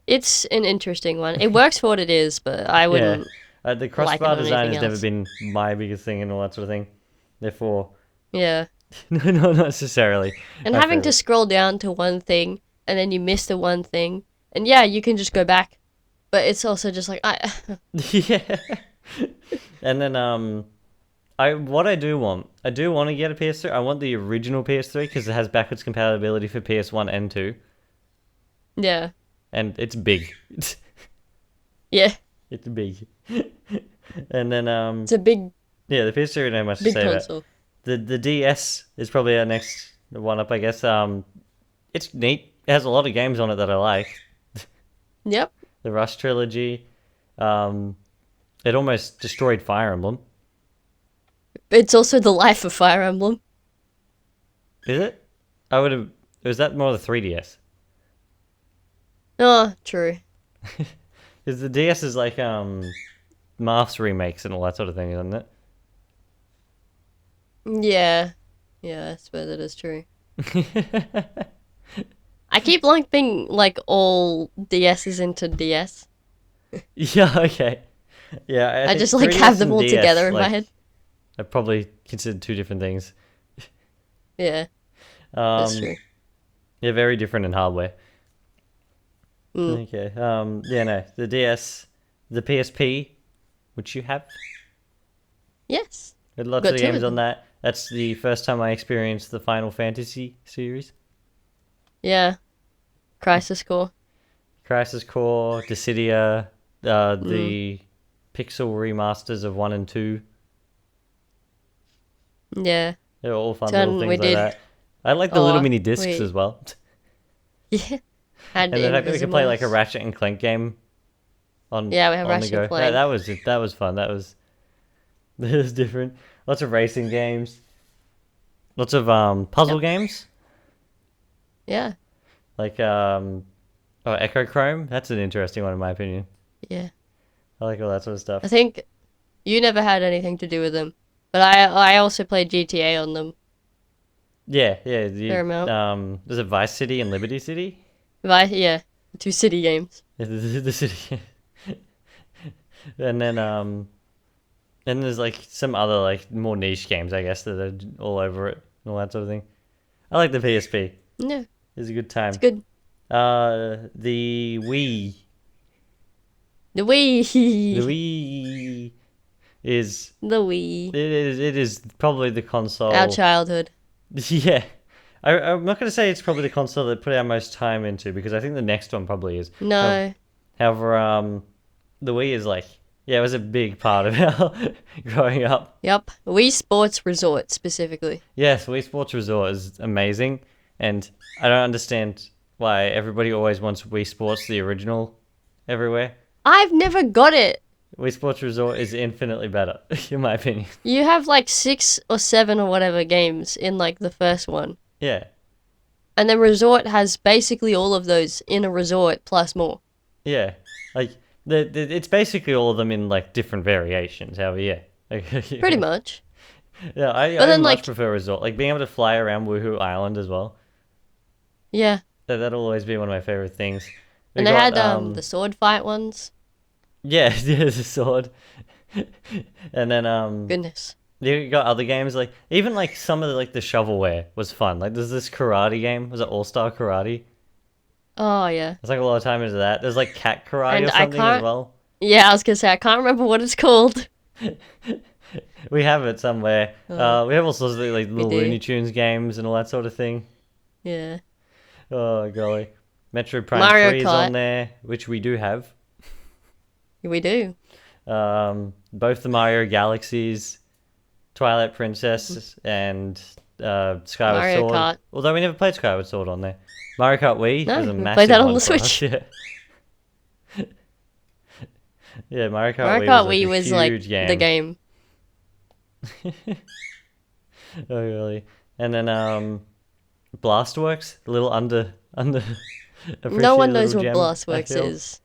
It's an interesting one. It works for what it is, but I wouldn't. The crossbar like it on design anything has never else. been my biggest thing and all that sort of thing. Therefore, Yeah. no, not necessarily. And my having to favourite. scroll down to one thing and then you miss the one thing. And yeah, you can just go back. But it's also just like Yeah. And then I do want to get a PS3. I want the original PS3 because it has backwards compatibility for PS1 and 2, yeah. and it's big. Yeah. It's big. And then It's a big yeah, the PS3 I don't have much to say about. console. The DS is probably our next one up, I guess. It's neat. It has a lot of games on it that I like. Yep. The Rush trilogy. It almost destroyed Fire Emblem. It's also the life of Fire Emblem. Is it? I would have. Was that more the 3DS? Oh, true. Because the DS is like Marth's remakes and all that sort of thing, isn't it? Yeah. Yeah, I suppose it is true. I keep lumping like all DSs into DS. Yeah. Okay. Yeah. I think just like 3DS have them and all DS, together in my like, head. I probably considered two different things. Yeah, Um, that's true. Yeah, very different in hardware. Mm. Okay. Yeah. No. The DS, the PSP, which you have. Yes. Had lots Got of two of games on them. that. That's the first time I experienced the Final Fantasy series. Yeah. Crisis Core. Crisis Core, Dissidia, the pixel remasters of 1 and 2. Yeah. They're all fun Then little we things like did- that. I like the little Oh, mini discs wait. as well. Yeah. Had And the fact that we could play like a Invisimals. Ratchet and Clank game on Yeah, we have on Ratchet the go. and Clank. That was it. That was fun. That was different. Lots of racing games. Lots of puzzle games. Yeah. Like Echo Chrome. That's an interesting one in my opinion. Yeah. I like all that sort of stuff. I think you never had anything to do with them, but I also played GTA on them. Yeah. Fair amount. There's a Vice City and Liberty City. Yeah, 2 city games. The city. And then there's like some other like more niche games, I guess, that are all over it and all that sort of thing. I like the PSP. Yeah, It's a good time. it's good. The Wii. The Wii. The Wii is The Wii. it is probably the console. Our childhood. Yeah. I'm not going to say it's probably the console that put our most time into because I think the next one probably is. No. However, the Wii is like, yeah, it was a big part of our growing up. Yep. Wii Sports Resort specifically. Yes, Wii Sports Resort is amazing, and I don't understand why everybody always wants Wii Sports, the original, everywhere. I've never got it. Wii Sports Resort is infinitely better, in my opinion. You have like 6 or 7 or whatever games in like the first one. Yeah, And then Resort has basically all of those in a resort plus more. yeah. Like, it's basically all of them in, like, different variations, however, yeah. Pretty much. Yeah, But I then, much like, prefer Resort. Like being able to fly around Woohoo Island as well. yeah. That'll always be one of my favorite things. We And they got had the sword fight ones. yeah, yeah, the sword. And then Goodness. you got other games like even like some of the like the shovelware was fun. Like there's this karate game. Was it All Star Karate? Oh yeah. There's like a lot of time into that. There's like cat karate And or I something as can't. well. Yeah, I was gonna say I can't remember what it's called. We have it somewhere. We have all sorts of like We little do. Looney Tunes games and all that sort of thing. Yeah. Oh golly, Metro Prime Mario 3 is Kart. on there, which we do have. We do. Both the Mario Galaxies, Twilight Princess, and Skyward Mario Sword. Kart. Although we never played Skyward Sword on there. Mario Kart Wii No, is a we massive played that on one the for Switch. us. Yeah. Yeah, Mario Kart Mario Wii Kart was like Wii a was like huge game. the game. Oh really? And then Blastworks, the little under No one appreciated knows little what gem, I Blastworks feel, is.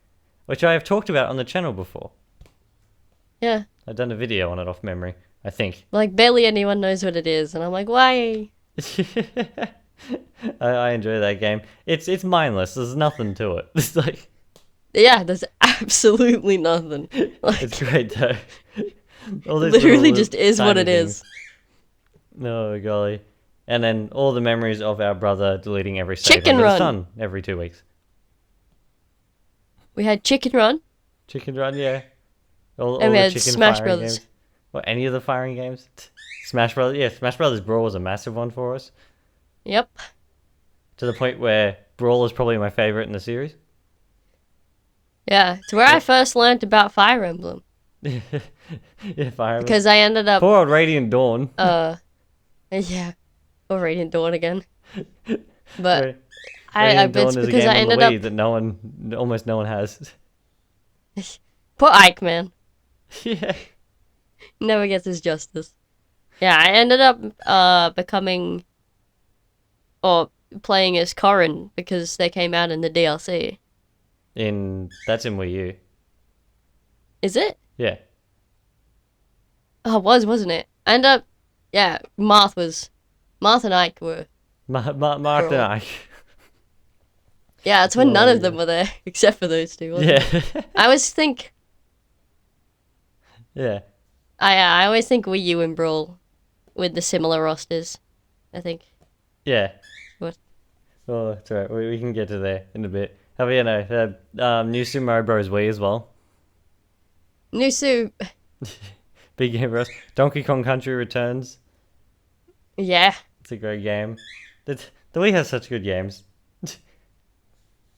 which I have talked about on the channel before. Yeah. I've done a video on it off memory, I think. Like barely anyone knows what it is, and I'm like, why? I enjoy that game. It's mindless. There's nothing to it. It's like Yeah, there's absolutely nothing. Like, it's great though. All these literally little just is what tiny it is. things. No golly. And then all the memories of our brother deleting every save Chicken under the Run. sun every 2 weeks. We had Chicken Run, Chicken Run, yeah. All and we the had chicken Smash firing Brothers. games. Or any of the firing games. Smash Brothers, yeah. Smash Brothers Brawl was a massive one for us. Yep. To the point where Brawl is probably my favorite in the series. Yeah, it's where I first learned about Fire Emblem. Yeah, Fire Emblem. Because I ended up, Poor old Radiant Dawn. yeah, or Radiant Dawn again. But Radiant it's Dawn is a because game I on the ended Wii up, that almost no one has. poor Ike, man. Yeah. Never gets his justice. Yeah, I ended up becoming, or playing as Corrin because they came out in the DLC. That's in Wii U. Is it? Yeah. Oh, wasn't it? I ended up, yeah, Marth and Ike were. Mark and Ike. Yeah, it's when Oh, none of yeah. them were there, except for those two. Wasn't it? Yeah. I always think, Yeah. I always think Wii U and Brawl with the similar rosters. I think. Yeah. What? Oh, that's alright. We can get to there in a bit. Have you know, New Super Mario Bros. Wii as well. Nusu, Big game for us. Donkey Kong Country Returns. yeah, It's a great game. The Wii has such good games.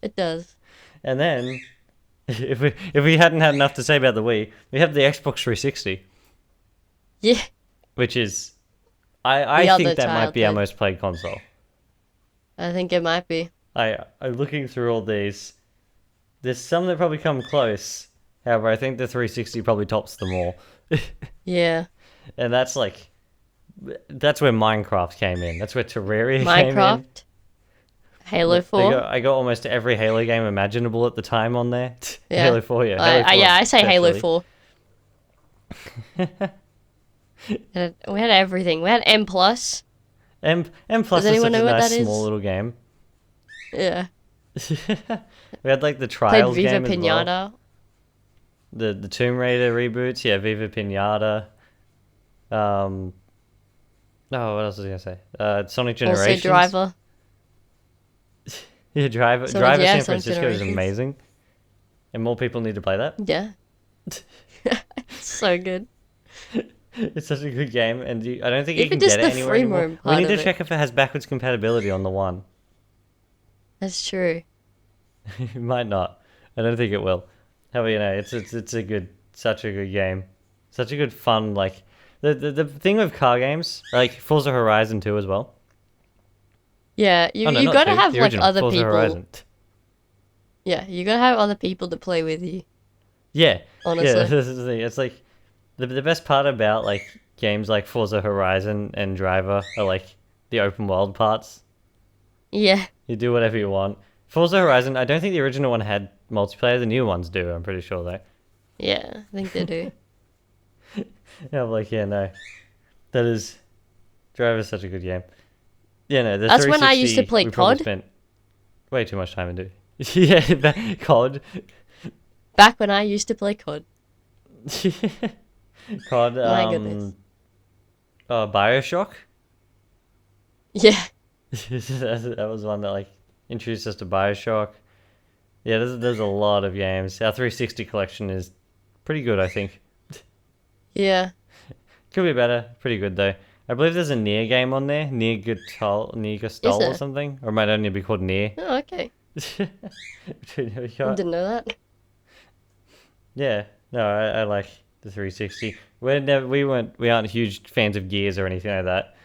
it does. And then, if we hadn't had enough to say about the Wii, we have the Xbox 360, Yeah, which is, The I other think that might be our childhood. most played console. I think it might be. I'm looking through all these. There's some that probably come close. However, I think the 360 probably tops them all. Yeah, And that's where Minecraft came in. That's where Terraria came in. Minecraft, Halo 4. I got almost every Halo game imaginable at the time on there. Yeah. Halo 4, yeah. Halo 4 I say Halo especially. 4. We had everything. We had M plus. M Plus Does is anyone such a know what nice that is? small little game. Yeah. We had like the Played Trials Viva game as well. Pinata. The Tomb Raider reboots, yeah, Viva Pinata. Oh, what else was I gonna say? Sonic Generations. Also Driver. Yeah, Driver Sonic- Driver yeah, San Sonic Francisco is Generations. amazing. And more people need to play that. Yeah. So good. It's such a good game, and I don't think you Even can just get it the anywhere free anymore. roam We part need of to it. check if it has backwards compatibility on the one. That's true. It might not. I don't think it will. However, it's such a good game, such a good fun. Like the thing with car games, like Forza Horizon 2 as well. Yeah, you Oh, no, you not gotta 2, have the like original, other Forza people. Horizon. Yeah, you gotta have other people to play with you. Yeah, Honestly. yeah. This is the thing. It's like the best part about like games like Forza Horizon and Driver are like the open world parts. Yeah. You do whatever you want. Forza Horizon, I don't think the original one had multiplayer. The new ones do. I'm pretty sure though. Yeah, I think they do. Yeah, I'm like, yeah, no. That is, Drive is such a good game. Yeah, no, the That's when I used to 360 play we probably COD. spent way too much time into. Yeah, that COD. Back when I used to play COD. COD. My goodness. Bioshock. Yeah. That was one that like introduced us to Bioshock. Yeah, there's a lot of games. Our 360 collection is pretty good, I think. Yeah. Could be better. Pretty good though. I believe there's a Nier game on there, Nier Is Gestalt or there? something, or it might only be called Nier. Oh, okay. Didn't know that. Yeah, no, I like the 360. We aren't huge fans of Gears or anything like that.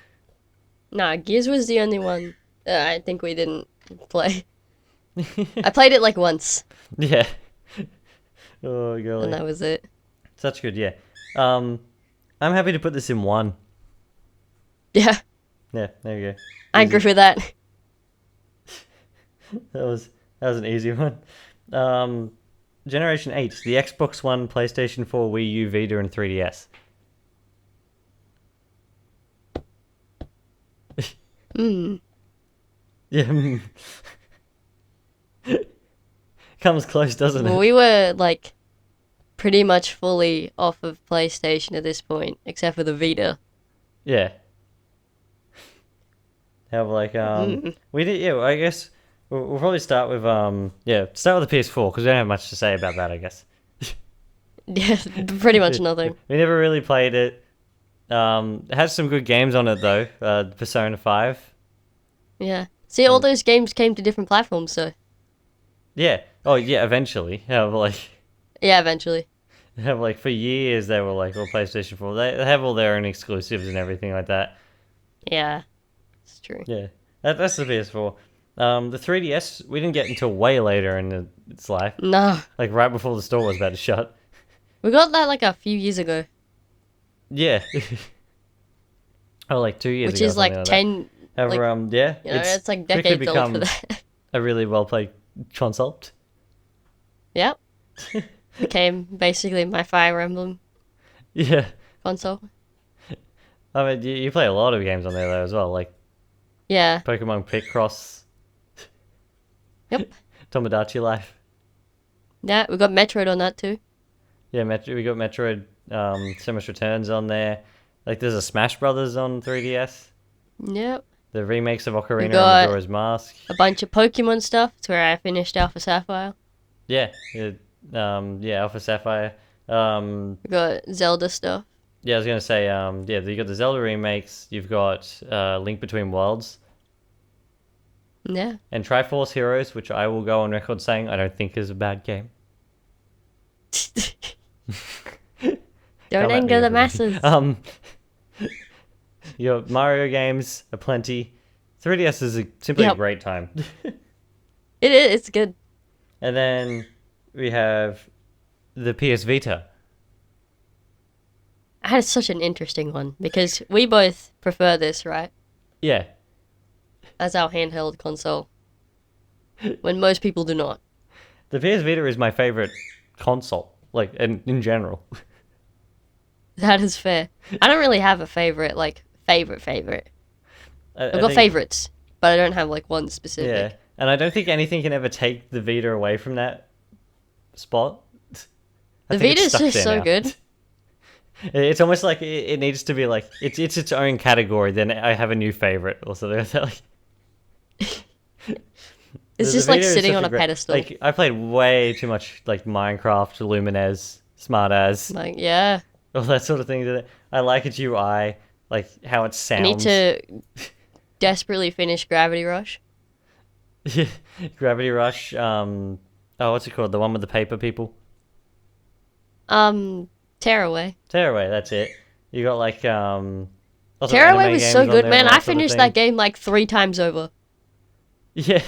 Nah, Gears was the only one that I think we didn't play. I played it like once, Yeah. Oh golly, and that was it. such good. Yeah. I'm happy to put this in one. Yeah, Yeah, there you go. I Easy. agree with that. That was an easy one. Generation 8, the Xbox One, PlayStation 4, Wii U, Vita, and 3DS. Hmm. Yeah. Comes close, doesn't Well, it? we were like pretty much fully off of PlayStation at this point, except for the Vita. Yeah. Have like we did, yeah. I guess we'll probably start with start with the PS4 because we don't have much to say about that. I guess. Yeah, pretty much nothing. We never really played it. It had some good games on it though. Persona 5. Yeah. See, all those games came to different platforms, so Yeah. Oh yeah. Eventually, yeah, eventually. for years they were like all PlayStation 4. They have all their own exclusives and everything like that. Yeah, it's true. Yeah. That's the PS4. The 3DS we didn't get until way later in its life, No, like right before the store was about to shut. we got that like a few years ago, Yeah. Oh, like 2 years which ago. is like Something 10. However, Like, yeah, you know, it's like quickly decades old for become that. a really well played console. Yep. Became basically my Fire Emblem Yeah. console. I mean, you play a lot of games on there though as well, like Yeah. Pokemon Picross, Yep. Tomodachi Life. Yeah, we got Metroid on that too. Yeah, we got Metroid, Samus Returns on there. Like, there's a Smash Brothers on 3DS. Yep. The remakes of Ocarina and got Majora's Mask. a bunch of Pokemon stuff. It's where I finished Alpha Sapphire. Yeah, Alpha Sapphire. We got Zelda stuff. Yeah, I was gonna say, you got the Zelda remakes. You've got Link Between Worlds Yeah. and Triforce Heroes, which I will go on record saying I don't think is a bad game. Don't Come at me, anger the everyone. masses. Your Mario games are plenty. 3DS is simply a Yep. great time. It is. It's good. And then we have the PS Vita. I had such an interesting one because we both prefer this, right? Yeah, As our handheld console. When most people do not. the PS Vita is my favorite console, like in general. That is fair. I don't really have a favorite, like, favorite. I I've got think- favorites, but I don't have, like, one specific. Yeah, and I don't think anything can ever take the Vita away from that spot. I The think it's Vita's stuck just there so now. good. It's almost like it needs to be like it's its own category. Then I have a new favorite or something like that. It's The just like Vita is sitting such on a a great- pedestal. Like, I played way too much like Minecraft, Lumines, Smart As, Like, yeah. all that sort of thing. I like its UI, like how it sounds. I need to desperately finish Gravity Rush. Gravity Rush. What's it called? The one with the paper people. Tearaway. Tearaway. That's it. You got like lots of Tearaway anime was games so on good, there man. and I that sort of finished thing. that game like 3 times over. Yeah.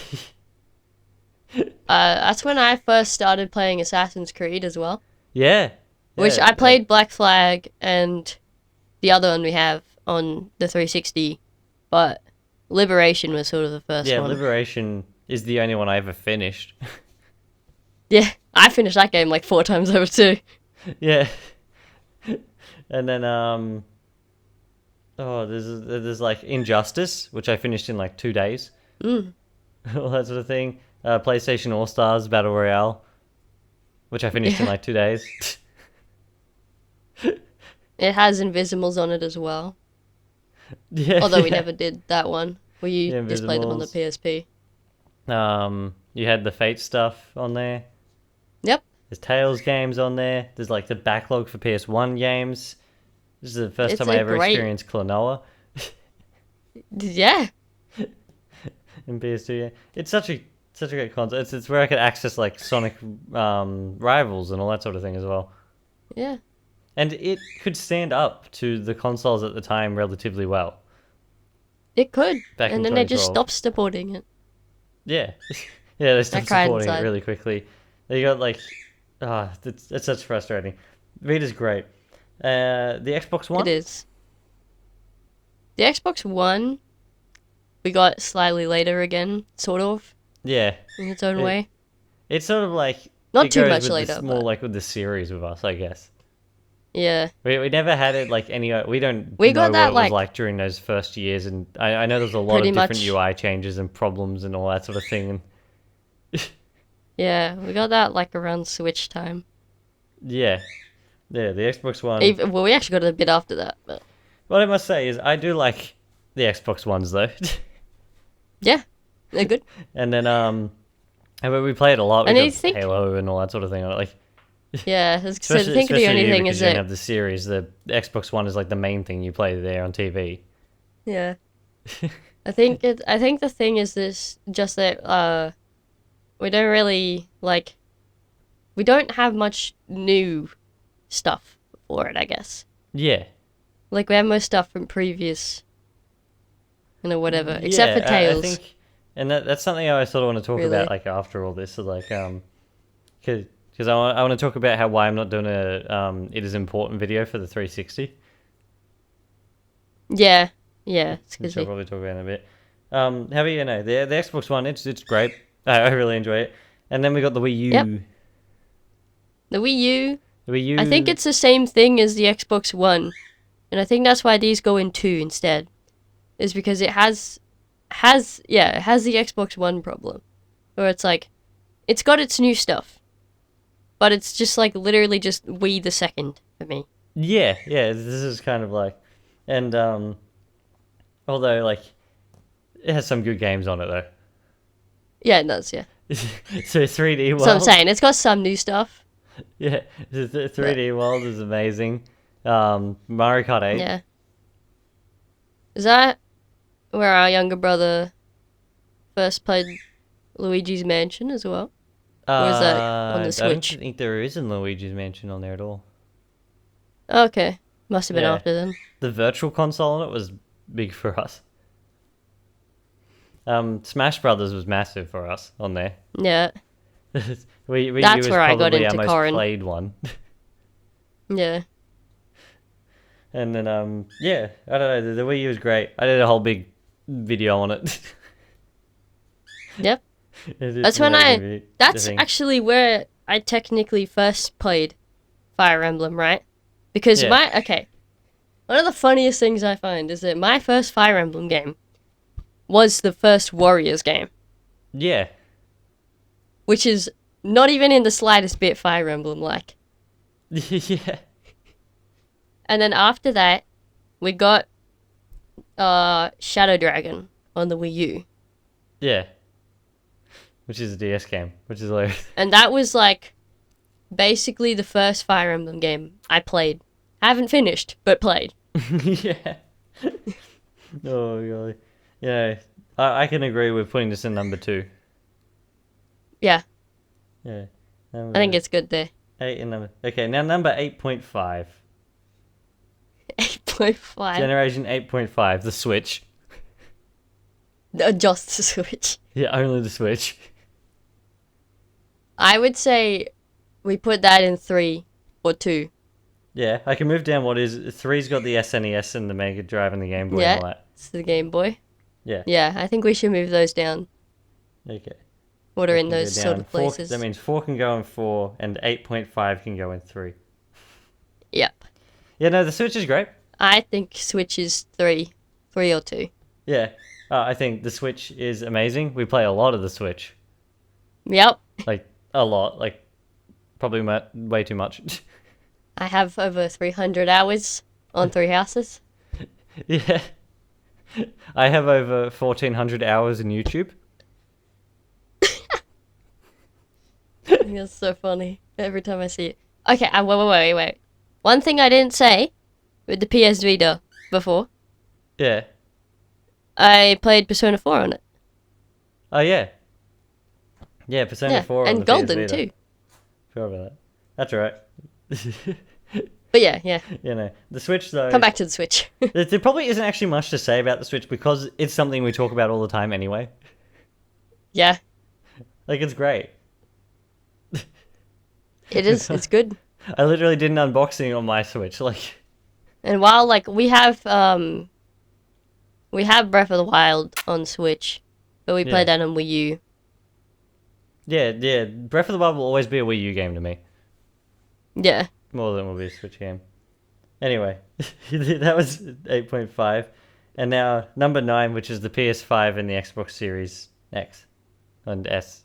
That's when I first started playing Assassin's Creed as well. Yeah. Which Yeah, I played Black Flag and the other one we have on the 360, but Liberation was sort of the first Yeah, one. Liberation is the only one I ever finished. Yeah, I finished that game like 4 times over too. Yeah. And then Oh, there's like Injustice, which I finished in like 2 days. All that sort of thing. PlayStation All Stars Battle Royale, which I finished in Yeah. like 2 days. It has Invisibles on it as well. Yeah, Although we yeah. never did that one. We Yeah, just played them on the Invisibles. PSP. You had the Fate stuff on there. Yep. There's Tales games on there. There's like the backlog for PS1 games. This is the first It's time I a ever great... experienced Klonoa Yeah. in PS2. Yeah. It's such a great console. It's where I could access like Sonic rivals and all that sort of thing as well. Yeah. And it could stand up to the consoles at the time relatively well. It could. Back in And then they just 2012. stopped supporting it. Yeah. Yeah, they I stopped cried supporting it inside. really quickly. They got like, it's such frustrating. Vita's great. The Xbox One? It is. The Xbox One, we got slightly later again, sort of, Yeah. in its own It, way. it's sort of like, Not it too goes much with later, this, more but like with the series with us, I guess. yeah. We never had it like any, we don't We know got what that, it was like, like during those first years. And I know there's a lot pretty of different much. UI changes and problems and all that sort of thing. And Yeah, we got that, like, around Switch time. yeah. Yeah, the Xbox One. Even, well, we actually got it a bit after that, but What I must say is I do like the Xbox Ones though. yeah, they're good. And then I mean, we play it a lot. We And I got think, Halo and all that sort of thing on it. Like yeah, so I especially think the only you thing because is you don't that, have the series. The Xbox One is like the main thing you play there on TV. yeah, I think the thing is this, just that, we don't really, like, we don't have much new stuff for it, I guess. Yeah. Like, we have most stuff from previous, whatever, except Yeah, for I Tails, think, and that's something I sort of want to talk about really. like after all this. Is like because I want to talk about why I'm not doing a it is important video for the 360. Yeah, yeah, Which excuse I'll me. probably talk about in a bit. How about the Xbox One? It's great. I really enjoy it. And then we got the Wii U. Yep. The Wii U, The Wii U. I think it's the same thing as the Xbox One, and I think that's why these go in two instead, is because it has it has the Xbox One problem, where it's like, it's got its new stuff, but it's just like literally just Wii the second for me. Yeah, yeah. This is kind of like, and although like it has some good games on it though. Yeah, it does, yeah. So 3D World. So I'm saying, it's got some new stuff. Yeah, the 3D World is amazing. Mario Kart 8. Yeah. Is that where our younger brother first played Luigi's Mansion as well? Or is that on the I Switch? don't think there is a Luigi's Mansion on there at all. Okay. Must have been Yeah, after then. the Virtual Console on it was big for us. Smash Brothers was massive for us on there. Yeah. Wii That's U was where I got probably our into most Corrin. played one. Yeah. And then yeah, I don't know. The Wii U was great. I did a whole big video on it. Yep. It's That's when amazing that's thing. actually where I technically first played Fire Emblem, right? Because Yeah. one of the funniest things I find is that my first Fire Emblem game was the first Warriors game, Yeah. which is not even in the slightest bit Fire Emblem like. Yeah. And then after that, we got Shadow Dragon on the Wii U. Yeah. Which is a DS game, which is hilarious. And that was like basically the first Fire Emblem game I played. Haven't finished, but played. Yeah. Oh god. Yeah. I can agree with putting this in number 2. Yeah, Yeah. I think it's good there. 8 and number. Okay, now number 8.5. 8.5. Generation 8.5, the Switch. Just the Switch. Yeah, only the Switch. I would say we put that in 3 or 2. Yeah, I can move down what is 3's got the SNES and the Mega Drive and the Game Boy and all Yeah, that. it's the Game Boy. Yeah. Yeah, I think we should move those down. Okay. What are That in can go those sort down. of places. That means 4 can go in 4 and 8.5 can go in 3. Yep. Yeah, no, the Switch is great. I think Switch is 3 or 2. Yeah, I think the Switch is amazing. We play a lot of the Switch. Yep. Like, a lot. Like, probably way too much. I have over 300 hours on 3 houses. Yeah. I have over 1,400 hours in YouTube. I think that's so funny every time I see it. Okay, wait. One thing I didn't say with the PS Vita before, Yeah. I played Persona 4 on it. Oh, yeah. Yeah, Persona 4 on and the Golden PS Vita. too. Forgot about that. That's all right. But yeah. You know, the Switch, though... Come back to the Switch. There probably isn't actually much to say about the Switch because it's something we talk about all the time anyway. Yeah. Like, it's great. It is. It's good. I literally did an unboxing on my Switch, like... And while, like, we have Breath of the Wild on Switch, but we play that on Wii U. Yeah. Breath of the Wild will always be a Wii U game to me. Yeah. More than will be a Switch game. Anyway, that was 8.5. And now, number 9, which is the PS5 and the Xbox Series X and S.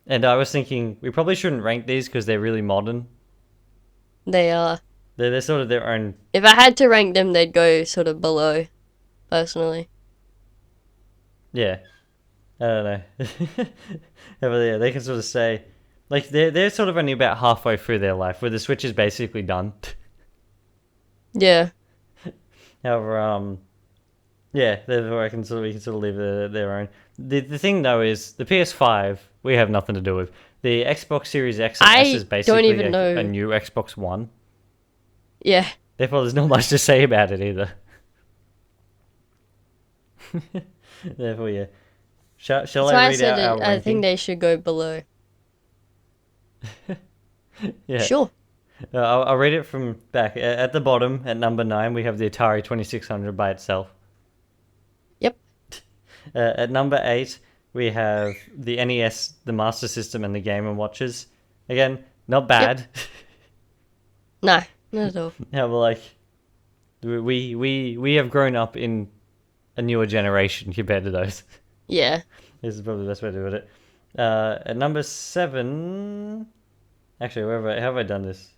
And I was thinking, we probably shouldn't rank these because they're really modern. They are. They're sort of their own... If I had to rank them, they'd go sort of below, personally. Yeah. I don't know. Yeah, they can sort of say... Like, they're sort of only about halfway through their life, where the Switch is basically done. Yeah. However, yeah, we can sort of leave their own. The thing, though, is the PS5, we have nothing to do with. The Xbox Series X and S is basically a new Xbox One. Yeah. Therefore, there's not much to say about it either. Therefore, yeah. Shall I read out our ranking? I think they should go below. Yeah. Sure. I'll read it from back. At the bottom, at number 9, we have the Atari 2600 by itself. Yep. At number 8, we have the NES, the Master System, and the Game & Watches. Again, not bad. Yep. No, not at all. Yeah, but like, we have grown up in a newer generation compared to those. Yeah. This is probably the best way to do it. At number 7... Actually, where have I done this?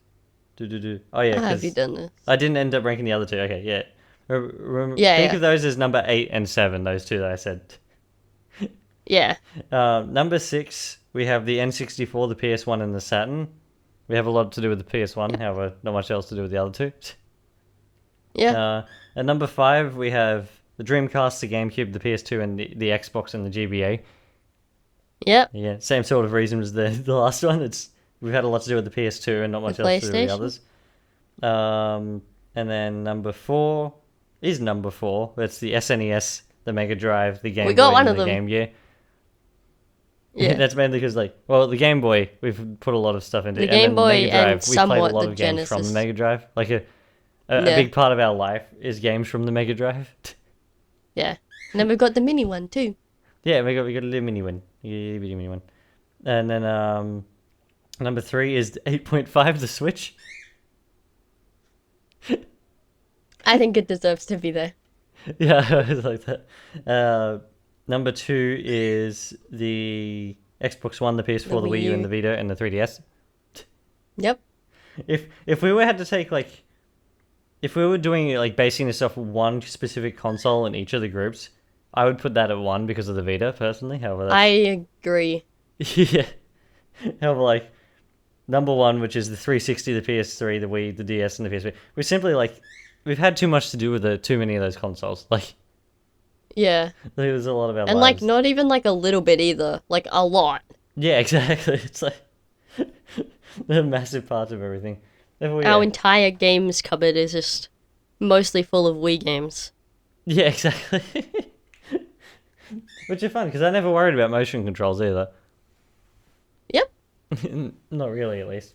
Oh, yeah. How have you done this? I didn't end up ranking the other two. Okay, yeah. Think of those as number 8 and 7, those two that I said. Yeah. Number 6, we have the N64, the PS1, and the Saturn. We have a lot to do with the PS1, however, not much else to do with the other two. Yeah. At number 5, we have the Dreamcast, the GameCube, the PS2, and the Xbox and the GBA. Yep. Yeah, same sort of reason as the last one. We've had a lot to do with the PS2 and not much else to do with the others. And then number 4 is number 4. That's the SNES, the Mega Drive, the Game Boy, and the Game Gear. Yeah. That's mainly because, the Game Boy, we've put a lot of stuff into. The Game Boy Mega Drive, and somewhat we played a lot the of games Genesis. from the Mega Drive. Like a big part of our life is games from the Mega Drive. Yeah. And then we've got the mini one too. Yeah, we got a little mini one. Mini one. And then number 3 is 8.5, the Switch. I think it deserves to be there. Yeah, I was like that. Number 2 is the Xbox One, the PS4, the Wii U, and the Vita, and the 3DS. Yep. If we had to take if we were doing basing this off one specific console in each of the groups, I would put that at 1 because of the Vita, personally. However, I agree. Yeah. However, number 1, which is the 360, the PS3, the Wii, the DS, and the PSP, we're simply we've had too much to do with too many of those consoles. Yeah. There's a lot of our and lives. not even a little bit either. A lot. Yeah, exactly. It's they're massive parts of everything. Our entire games cupboard is just mostly full of Wii games. Yeah, exactly. Which are fun, because I never worried about motion controls either. Yep. Not really, at least.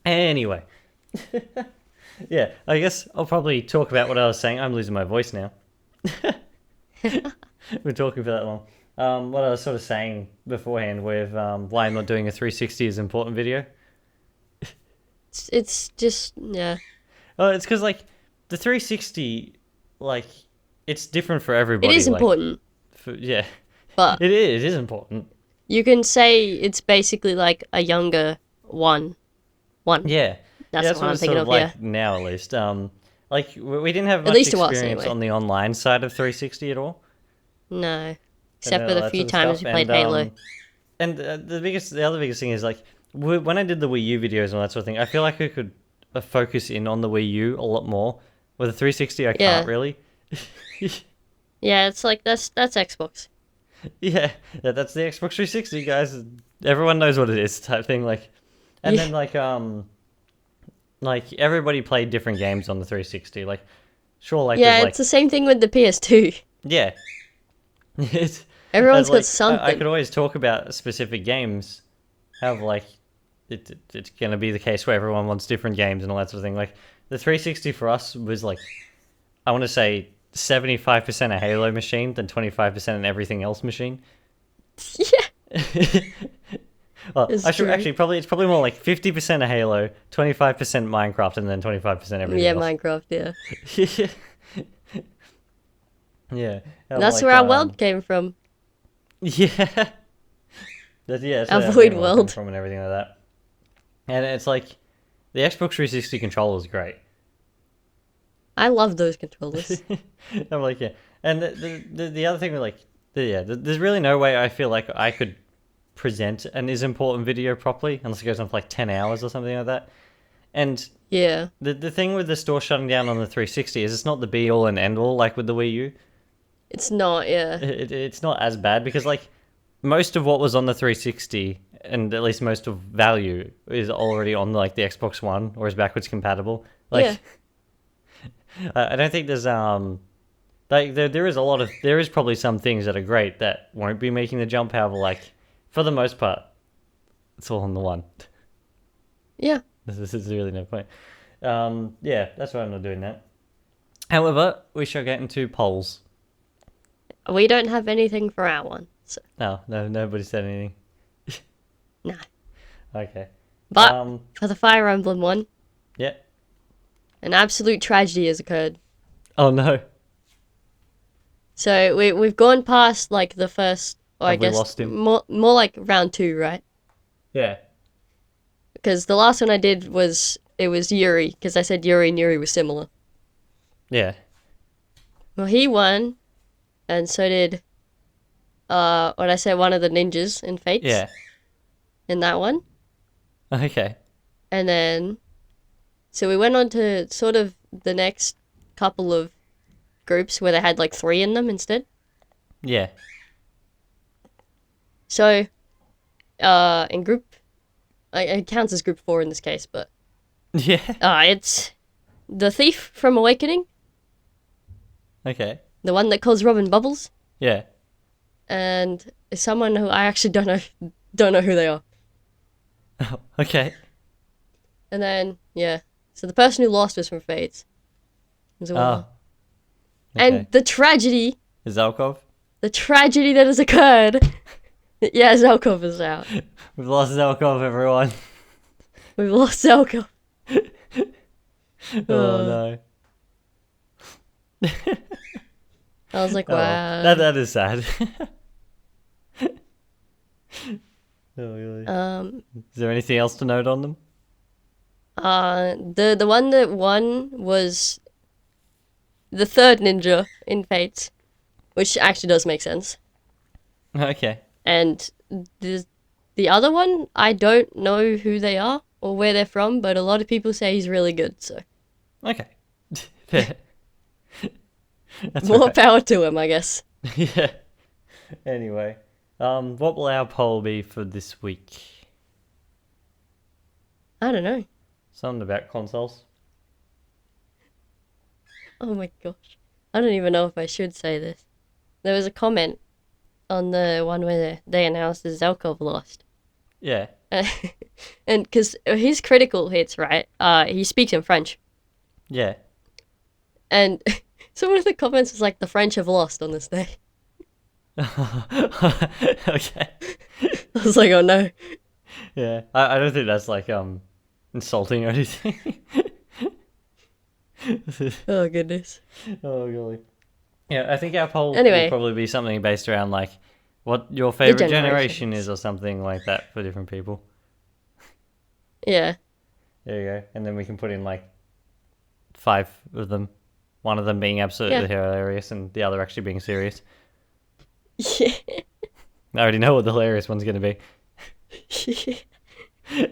Anyway. Yeah, I guess I'll probably talk about what I was saying. I'm losing my voice now. We're talking for that long. What I was sort of saying beforehand with why I'm not doing a 360 is important video. It's just, yeah. Oh, it's because like the 360, like it's different for everybody. It is important. Yeah, but it is important. You can say it's basically like a younger one. Yeah, That's what what I'm it's thinking sort of. like Yeah, now at least. Like we didn't have at much least to us experience anyway. on the online side of 360 at all. No, except for the few times we played and, Halo. And the other biggest thing is like when I did the Wii U videos and all that sort of thing, I feel like I could focus in on the Wii U a lot more. With the 360, I can't really. Yeah, it's like that's Xbox. Yeah, that's the Xbox 360, guys. Everyone knows what it is, type thing. Like, and then like everybody played different games on the 360. Like, sure, like yeah, there's, it's the same thing with the PS2. Yeah. Everyone's got like, something. I could always talk about specific games. Have like it's gonna be the case where everyone wants different games and all that sort of thing. Like the 360 for us was like, I want to say 75% a Halo machine, then 25% an everything else machine. Yeah. Well, it's probably more like 50% a Halo, 25% Minecraft, and then 25% everything Yeah, else. Minecraft. Yeah. Yeah. That's where our world came from. Yeah. That's our where void everyone world comes from and everything like that. And it's like the Xbox 360 controller is great. I love those controllers. I'm like, yeah. And the other thing with like, there's really no way I feel like I could present an is important video properly unless it goes on for like 10 hours or something like that. And yeah, the thing with the store shutting down on the 360 is it's not the be all and end all like with the Wii U. It's not, yeah. It's not as bad because like most of what was on the 360 and at least most of value is already on like the Xbox One or is backwards compatible. Like, yeah. I don't think there's like there is probably some things that are great that won't be making the jump. However, like for the most part, it's all on the one. Yeah. This is really no point. Yeah, that's why I'm not doing that. However, we shall get into polls. We don't have anything for our one. So. No, nobody said anything. No. Okay. But for the Fire Emblem one, yeah, an absolute tragedy has occurred. Oh no. So we've gone past like the first, or I guess lost him? more like round 2, right? Yeah. Because the last one I did was Yuri, because I said Yuri and Yuri was similar. Yeah. Well, he won, and so did what I said, one of the ninjas in Fates. Yeah. In that one. Okay. And then, so we went on to sort of the next couple of groups where they had like 3 in them instead. Yeah. So, in group, it counts as group 4 in this case, but yeah. it's the Thief from Awakening. Okay. The one that calls Robin Bubbles. Yeah. And someone who I actually don't know who they are. Oh, okay. And then so the person who lost was from Fates. Okay. And the tragedy. Zelkov? The tragedy that has occurred. Yeah, Zelkov is out. We've lost Zelkov, everyone. We've lost Zelkov. Oh no. I was like, wow. That is sad. Oh, really? Is there anything else to note on them? The one that won was the third ninja in Fates, which actually does make sense. Okay. And the other one, I don't know who they are or where they're from, but a lot of people say he's really good, so. Okay. Fair. More power to him, I guess. Yeah. Anyway, what will our poll be for this week? I don't know. Something about consoles. Oh my gosh. I don't even know if I should say this. There was a comment on the one where they announced that Zelkov lost. Yeah. And because his critical hits, right? He speaks in French. Yeah. And so one of the comments was like, the French have lost on this day. Okay. I was like, oh no. Yeah. I don't think that's like insulting or anything. Oh goodness. Oh golly. Yeah, I think our poll Anyway. will probably be something based around like what your favorite generation is or something like that for different people. Yeah. There you go. And then we can put in like 5 of them. One of them being absolutely hilarious and the other actually being serious. Yeah. I already know what the hilarious one's going to be.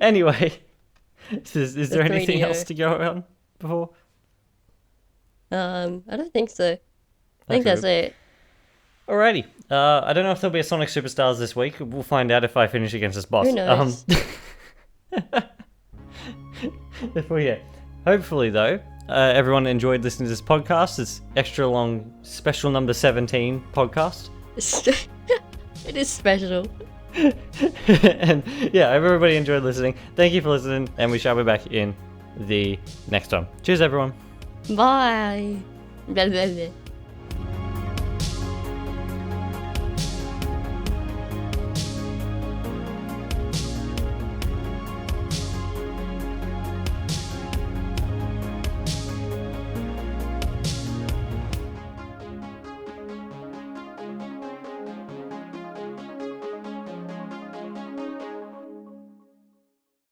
Anyway, is there anything else to go on before? I don't think so. I think that's it. Alrighty. I don't know if there'll be a Sonic Superstars this week. We'll find out if I finish against this boss. Who knows? Hopefully, though, everyone enjoyed listening to this podcast. It's extra long, special number 17 podcast. It is special. And yeah, everybody enjoyed listening. Thank you for listening, and we shall be back in the next one. Cheers, everyone. Bye. Blah, blah, blah.